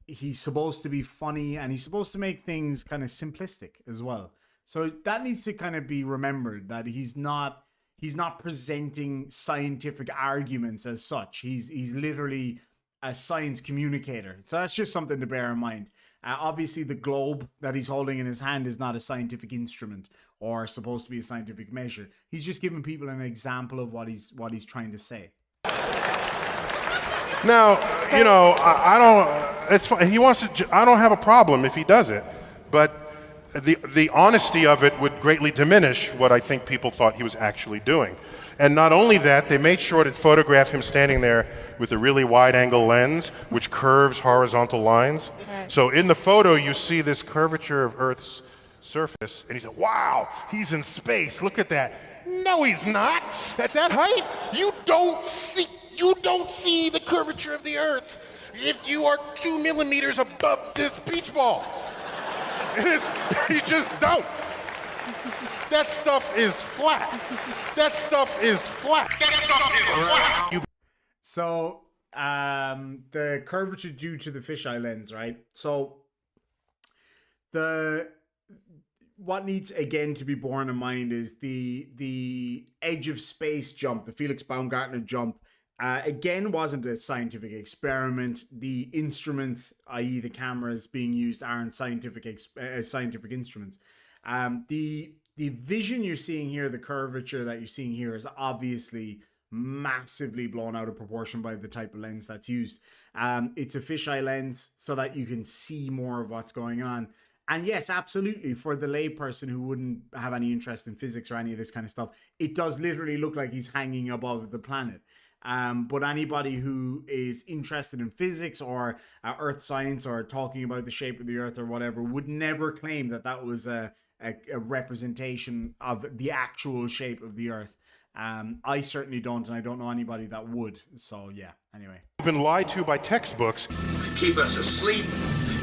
He's supposed to be funny, and he's supposed to make things kind of simplistic as well. So that needs to kind of be remembered, that he's not presenting scientific arguments as such. He's literally a science communicator. So that's just something to bear in mind. Obviously, the globe that he's holding in his hand is not a scientific instrument or supposed to be a scientific measure. He's just giving people an example of what he's trying to say. Now, you know, I don't. It's fine. He wants to. I don't have a problem if he does it, but the honesty of it would greatly diminish what I think people thought he was actually doing. And not only that, they made sure to photograph him standing there with a really wide-angle lens, which curves horizontal lines. So in the photo, you see this curvature of Earth's surface, and he said, "Wow, he's in space. Look at that." No, he's not. At that height, you don't see the curvature of the Earth if you are 2 millimeters above this beach ball. You just don't. That stuff is flat. That stuff is flat. That stuff is flat. So, the curvature due to the fisheye lens, right? So, what needs again to be borne in mind is the edge of space jump, the Felix Baumgartner jump. Again, wasn't a scientific experiment. The instruments, i.e. the cameras being used, aren't scientific instruments. The vision you're seeing here, the curvature that you're seeing here, is obviously massively blown out of proportion by the type of lens that's used. It's a fisheye lens so that you can see more of what's going on. And yes, absolutely, for the layperson who wouldn't have any interest in physics or any of this kind of stuff, it does literally look like he's hanging above the planet. But anybody who is interested in physics or earth science or talking about the shape of the Earth or whatever would never claim that that was a representation of the actual shape of the Earth. I certainly don't, and I don't know anybody that would. So yeah, anyway. We've been lied to by textbooks. Keep us asleep,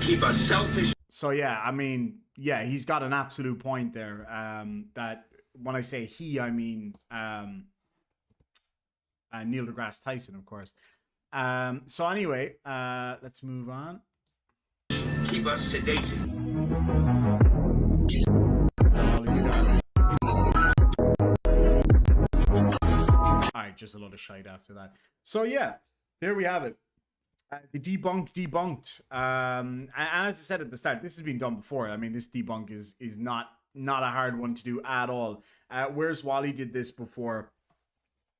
keep us selfish. So yeah, I mean, yeah, he's got an absolute point there. That when I say he, I mean Neil deGrasse Tyson, of course. So anyway, let's move on. Keep us sedated. Alright, just a lot of shite after that. So yeah, there we have it. The debunked. And as I said at the start, this has been done before. I mean, this debunk is not a hard one to do at all. Where's Wally did this before.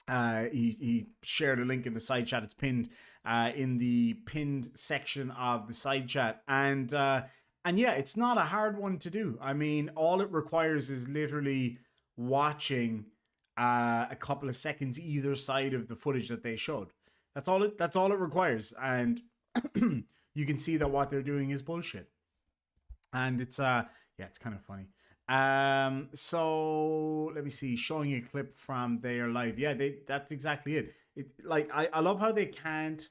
He shared a link in the side chat. It's pinned in the pinned section of the side chat. And yeah, it's not a hard one to do. I mean, all it requires is literally watching a couple of seconds either side of the footage that they showed. That's all it requires. And you can see that what they're doing is bullshit. And it's yeah, it's kind of funny. So let me see, showing a clip from their live. Yeah, that's exactly it. Like I love how they can't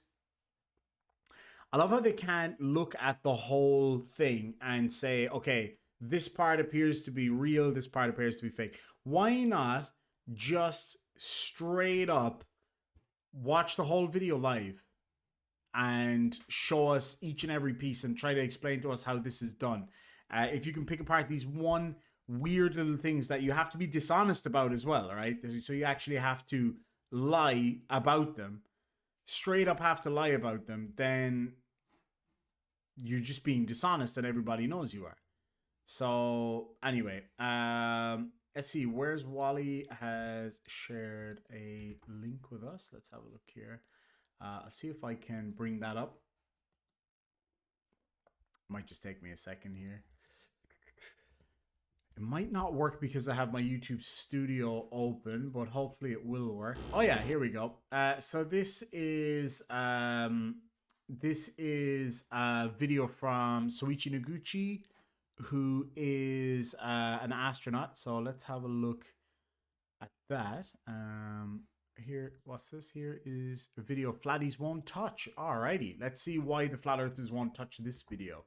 look at the whole thing and say, okay, this part appears to be real, this part appears to be fake. Why not just straight up watch the whole video live and show us each and every piece and try to explain to us how this is done? If you can pick apart these one weird little things that you have to be dishonest about as well, right? So you actually have to lie about them, straight up have to lie about them, then you're just being dishonest and everybody knows you are. So anyway, let's see, where's Wally has shared a link with us. Let's have a look here. I'll see if I can bring that up. Might just take me a second here. It might not work because I have my YouTube studio open, but hopefully it will work. Oh yeah, here we go. So this is This is a video from Soichi Noguchi, who is an astronaut. So let's have a look at that. Here, what's this? Here is a video of Flatties Won't Touch. Alrighty, let's see why the Flat Earthers won't touch this video.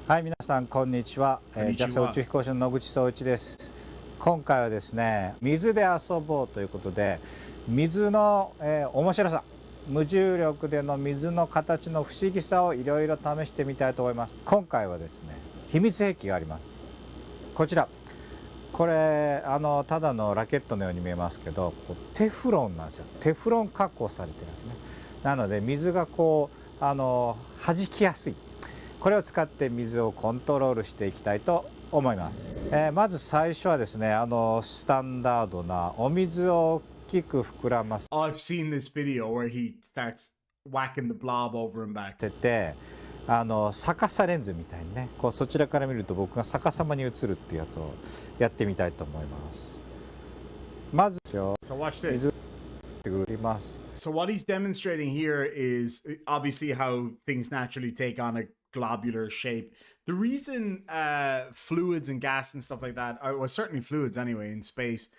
はい、皆さんこんにちは。JAXA 宇宙飛行士の野口聡一です。今回はですね、水で遊ぼうということで、水の、面白さ、無重力での水の形の不思議さをいろいろ試してみたいと思います。今回はですね、秘密兵器があります。こちら。これただのラケットのように見えますけど、テフロンなんですよ。テフロン加工されてるんですね。なので水がこう弾きやすい。これを使って水をコントロールしていきたいと思います。まず最初はですね、スタンダードなお水を大きく膨らませて、I've seen this video where he starts whacking the blob over and back. 逆さレンズみたいにね、こうそちらから見ると僕が逆さまに映るっていうやつをやってみたいと思います。まず So watch this. So what he's demonstrating here is obviously how things naturally take on a globular shape. The reason fluids and gas and stuff like that, or well, certainly fluids anyway in space,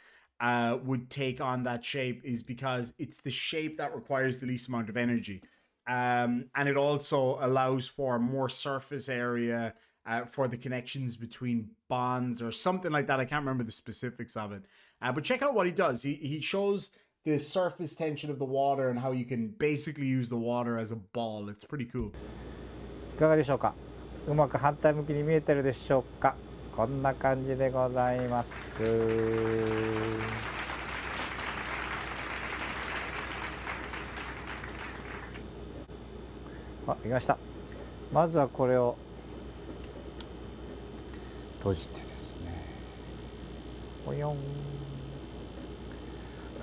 would take on that shape is because it's the shape that requires the least amount of energy. And it also allows for more surface area for the connections between bonds or something like that. I can't remember the specifics of it. But check out what he does. He shows the surface tension of the water and how you can basically use the water as a ball. It's pretty cool. いかがでしょうか。うまく反対向きに見えてるでしょうか。こんな感じでございます。あ、できました。まずはこれを閉じてですね。ポヨン。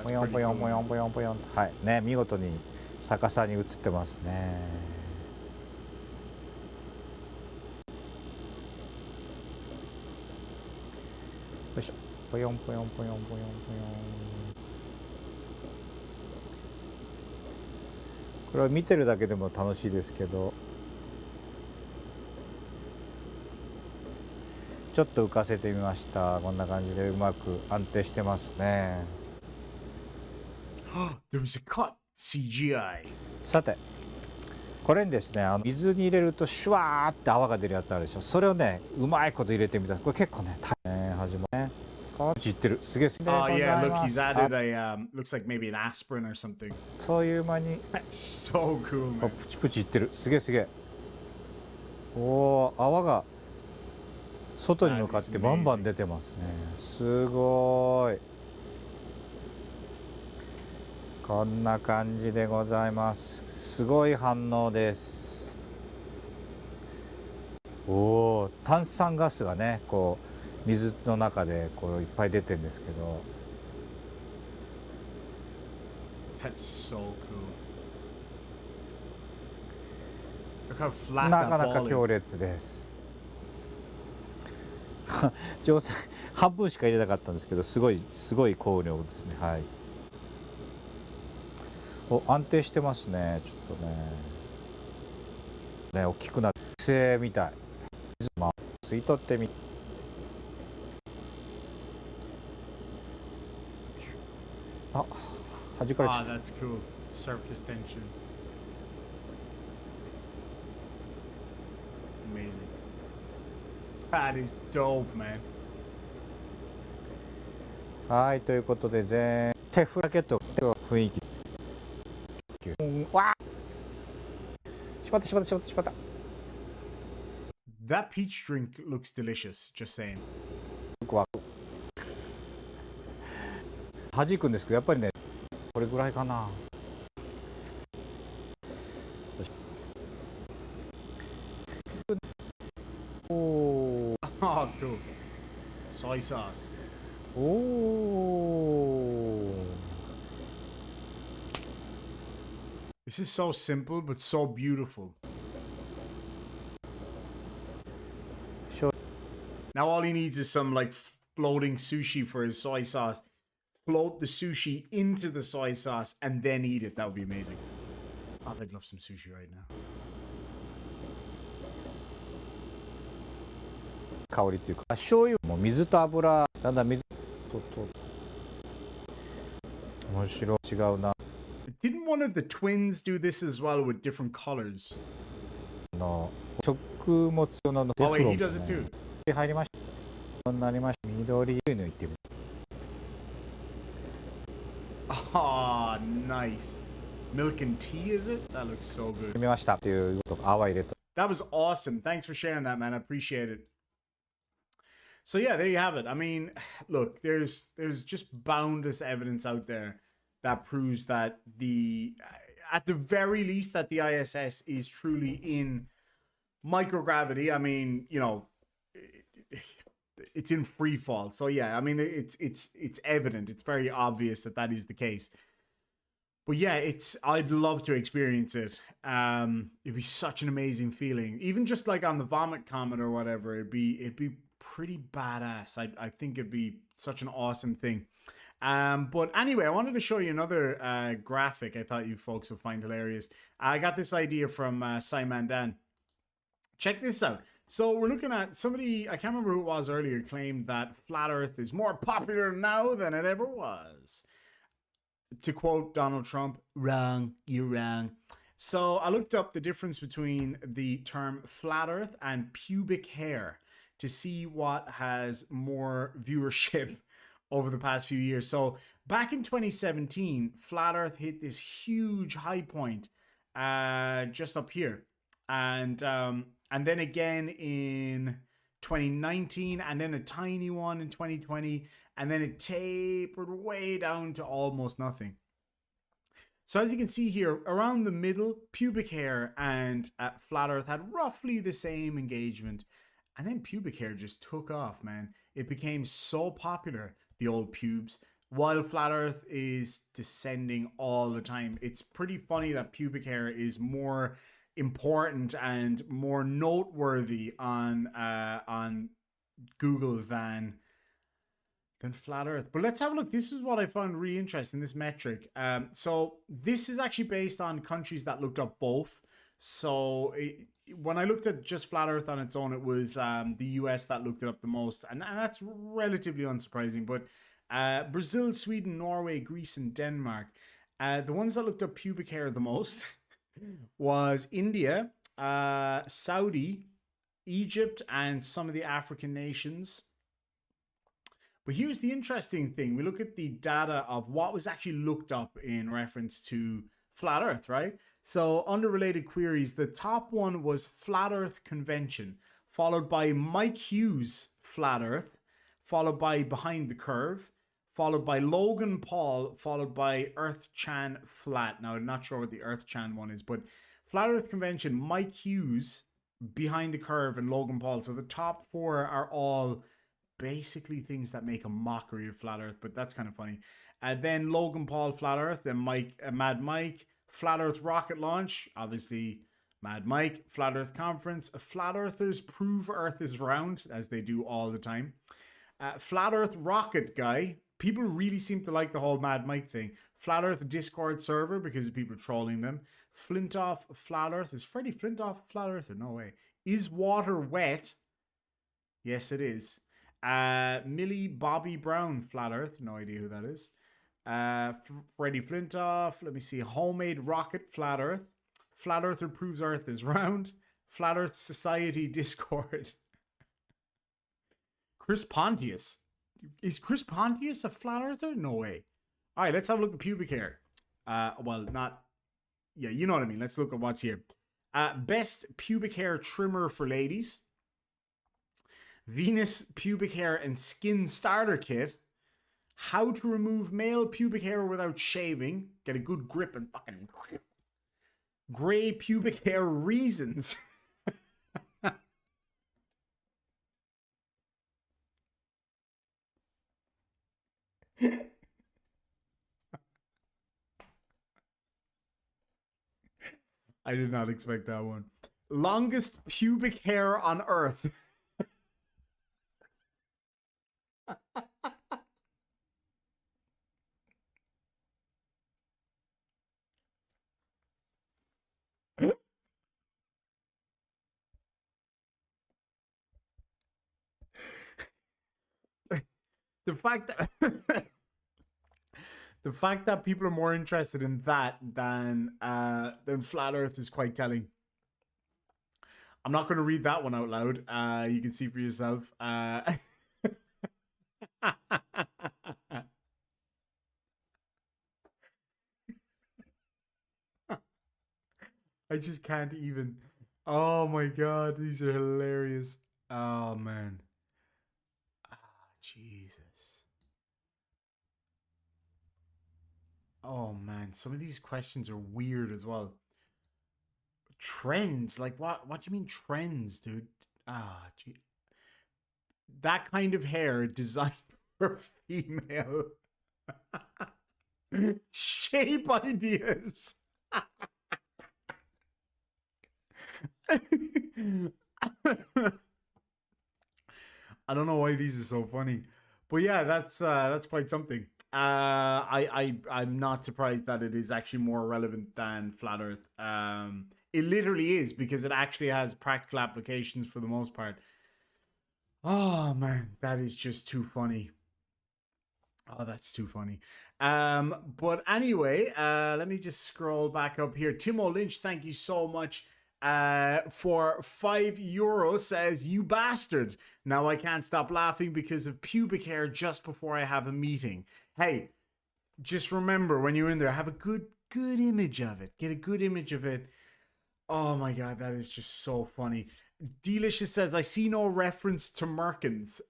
ポヨンポヨンポヨンポヨンポヨンと、はいね、見事に逆さに映ってますね。よいしょ。ポヨンポヨンポヨンポヨンポヨン。これを見てるだけでも楽しいですけど、ちょっと浮かせてみました。こんな感じでうまく安定してますね。There was a cut. CGI. さて、これにですね、水に入れるとシュワーって泡が出るやつあるでしょ。それをね、うまいこと入れてみた。これ結構ね、始まるね。こっちいってる。すげえすげえ。Oh yeah, look, he's added a looks like maybe an aspirin or something. そういう間に。That's so cool, man. プチプチいってる。すげえすげえ。おお、泡が外に向かってバンバン出てますね。すごい。こんな感じでございます。すごい反応です。おお、炭酸ガスがね、こう水の中でこういっぱい出てるんですけど。That's so cool. Look how flat なか that なか ball 強 is. 烈です。上手、半分しか入れなかったんですけど、すごい光量ですね。はい。お、安定してますね。ちょっとね、大きくなって水みたい。まあ、吸い取ってみ。あ、弾かれちゃった。Ah, that's cool. Surface tension. Amazing. That is dope, man. はい、ということでテフラケットの雰囲気。わあ、しまった。That peach drink looks delicious, just saying. 弾くんですけど、やっぱりね、これぐらいかな。おお。Oh, cool. Soy sauce. おお。This is so simple but so beautiful. Now all he needs is some like floating sushi for his soy sauce. Float the sushi into the soy sauce and then eat it. That would be amazing. Oh, I'd love some sushi right now. 香りっていうか、醤油も水と油、だんだん水と面白い違うな。 Didn't one of the twins do this as well with different colors? 食物用のテフ Oh ロ wait, ン he does it too. 入りました。になりました。緑抜いて Oh, nice. Milk and tea, is it? That looks so good. みましたっていうことを泡入れた。 That was awesome. Thanks for sharing that, man. I appreciate it. So yeah, there you have it. I mean, look, there's just boundless evidence out there that proves that at the very least, that the ISS is truly in microgravity. I mean, you know, it's in free fall. So yeah, I mean, it's evident. It's very obvious that that is the case. But yeah, I'd love to experience it. It'd be such an amazing feeling. Even just like on the Vomit Comet or whatever, it'd be pretty badass. I think it'd be such an awesome thing. But anyway, I wanted to show you another graphic I thought you folks would find hilarious. I got this idea from Simon Dan. Check this out. So we're looking at somebody, I can't remember who it was earlier, claimed that Flat Earth is more popular now than it ever was. To quote Donald Trump, wrong, you're wrong. So I looked up the difference between the term flat earth and pubic hair to see what has more viewership over the past few years. So back in 2017, flat earth hit this huge high point just up here. And then again in 2019, and then a tiny one in 2020, and then it tapered way down to almost nothing. So as you can see here, around the middle, pubic hair and flat earth had roughly the same engagement. And then pubic hair just took off, man. It became so popular, the old pubes, while flat earth is descending all the time. It's pretty funny that pubic hair is more important and more noteworthy on Google than flat earth. But let's have a look. This is what I found really interesting, this metric. So this is actually based on countries that looked up both. So when I looked at just flat earth on its own, it was the US that looked it up the most, and that's relatively unsurprising. But Brazil, Sweden, Norway, Greece, and Denmark, the ones that looked up pubic hair the most was India, Saudi, Egypt, and some of the African nations. But here's the interesting thing. We look at the data of what was actually looked up in reference to flat earth, right? So under related queries, the top one was Flat Earth Convention, followed by Mike Hughes Flat Earth, followed by Behind the Curve, followed by Logan Paul, followed by Earth Chan Flat. Now, I'm not sure what the Earth Chan one is, but Flat Earth Convention, Mike Hughes, Behind the Curve, and Logan Paul. So the top four are all basically things that make a mockery of flat earth, but that's kind of funny. Then Logan Paul, Flat Earth, then Mad Mike, Flat Earth rocket launch, obviously Mad Mike, Flat Earth conference, Flat Earthers prove Earth is round, as they do all the time. Flat Earth rocket guy, people really seem to like the whole Mad Mike thing. Flat Earth Discord server because of people trolling them. Flintoff Flat Earth, is Freddie Flintoff Flat Earther? No way. Is water wet? Yes, it is. Millie Bobby Brown Flat Earth, no idea who that is. Freddie Flintoff, let me see. Homemade rocket Flat Earth. Flat Earther proves Earth is round. Flat Earth Society Discord. Chris Pontius. Is Chris Pontius a Flat Earther? No way. All right, let's have a look at pubic hair. Well, not... Yeah, you know what I mean. Let's look at what's here. Best pubic hair trimmer for ladies. Venus pubic hair and skin starter kit. How to remove male pubic hair without shaving. Get a good grip and fucking... Gray pubic hair reasons. I did not expect that one. Longest pubic hair on Earth. The fact that the fact that people are more interested in that than flat Earth is quite telling. I'm not going to read that one out loud. You can see for yourself. I just can't even. Oh my god, these are hilarious. Oh man. Ah, Jesus. Oh man, some of these questions are weird as well. Trends, like what? What do you mean trends, dude? Ah, gee. That kind of hair designed for female. Shape ideas. I don't know why these are so funny, but yeah, that's quite something. I'm not surprised that it is actually more relevant than flat Earth. It literally is, because it actually has practical applications for the most part. Oh man, that is just too funny. Oh, that's too funny. But anyway, let me just scroll back up here. Timo Lynch, thank you so much for €5, says, you bastard. Now I can't stop laughing because of pubic hair just before I have a meeting. Hey, just remember when you're in there, have a good image of it. Get a good image of it. Oh my god, that is just so funny. Delicious says, I see no reference to Merkins.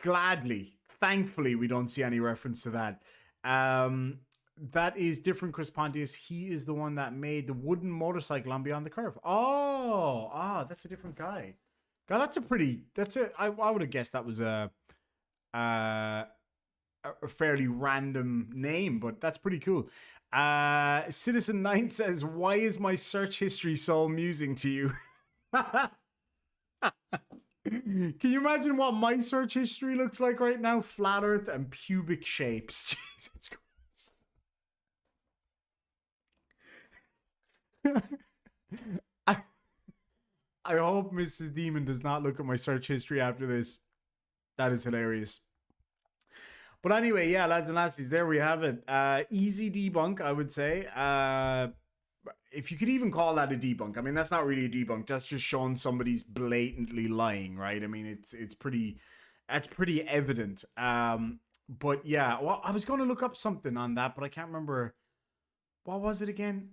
Gladly. Thankfully, we don't see any reference to that. That is different, Chris Pontius. He is the one that made the wooden motorcycle on Beyond the Curve. Oh, that's a different guy. God, I would have guessed that was a fairly random name, but that's pretty cool. Citizen 9 says, why is my search history so amusing to you? Can you imagine what my search history looks like right now? Flat Earth and pubic shapes. Jesus Christ. I hope Mrs. Demon does not look at my search history after this. That is hilarious. But anyway, yeah, lads and lassies, there we have it. Easy debunk, I would say. If you could even call that a debunk. I mean, that's not really a debunk. That's just showing somebody's blatantly lying, right? I mean, that's pretty evident. But yeah, well, I was going to look up something on that, but I can't remember. What was it again?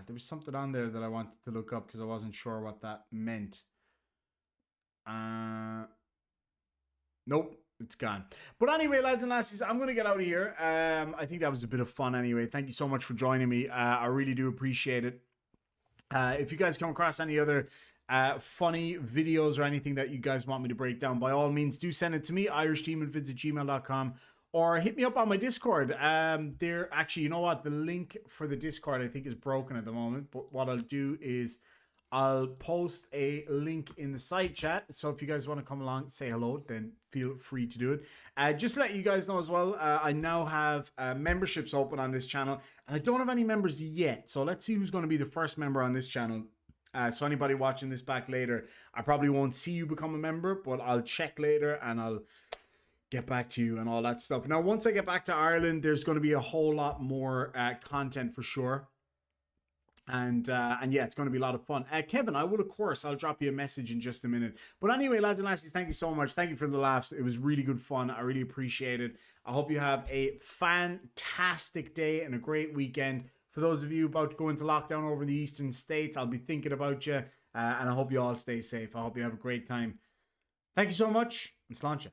There was something on there that I wanted to look up because I wasn't sure what that meant. Nope. It's gone. But anyway, lads and lassies, I'm going to get out of here. I think that was a bit of fun anyway. Thank you so much for joining me. I really do appreciate it. If you guys come across any other funny videos or anything that you guys want me to break down, by all means, do send it to me, irishdemonvids@gmail.com, or hit me up on my Discord. Actually, you know what? The link for the Discord, I think, is broken at the moment. But what I'll do is I'll post a link in the side chat. So if you guys want to come along, say hello, then feel free to do it. Just to let you guys know as well, I now have memberships open on this channel, and I don't have any members yet. So let's see who's going to be the first member on this channel. So anybody watching this back later, I probably won't see you become a member, but I'll check later and I'll get back to you and all that stuff. Now, once I get back to Ireland, there's going to be a whole lot more content for sure. And yeah, it's going to be a lot of fun. Kevin, I'll drop you a message in just a minute. But anyway, lads and lassies, thank you so much. Thank you for the laughs. It was really good fun. I really appreciate it. I hope you have a fantastic day and a great weekend. For those of you about to go into lockdown over in the eastern states, I'll be thinking about you. And I hope you all stay safe. I hope you have a great time. Thank you so much, and sláinte.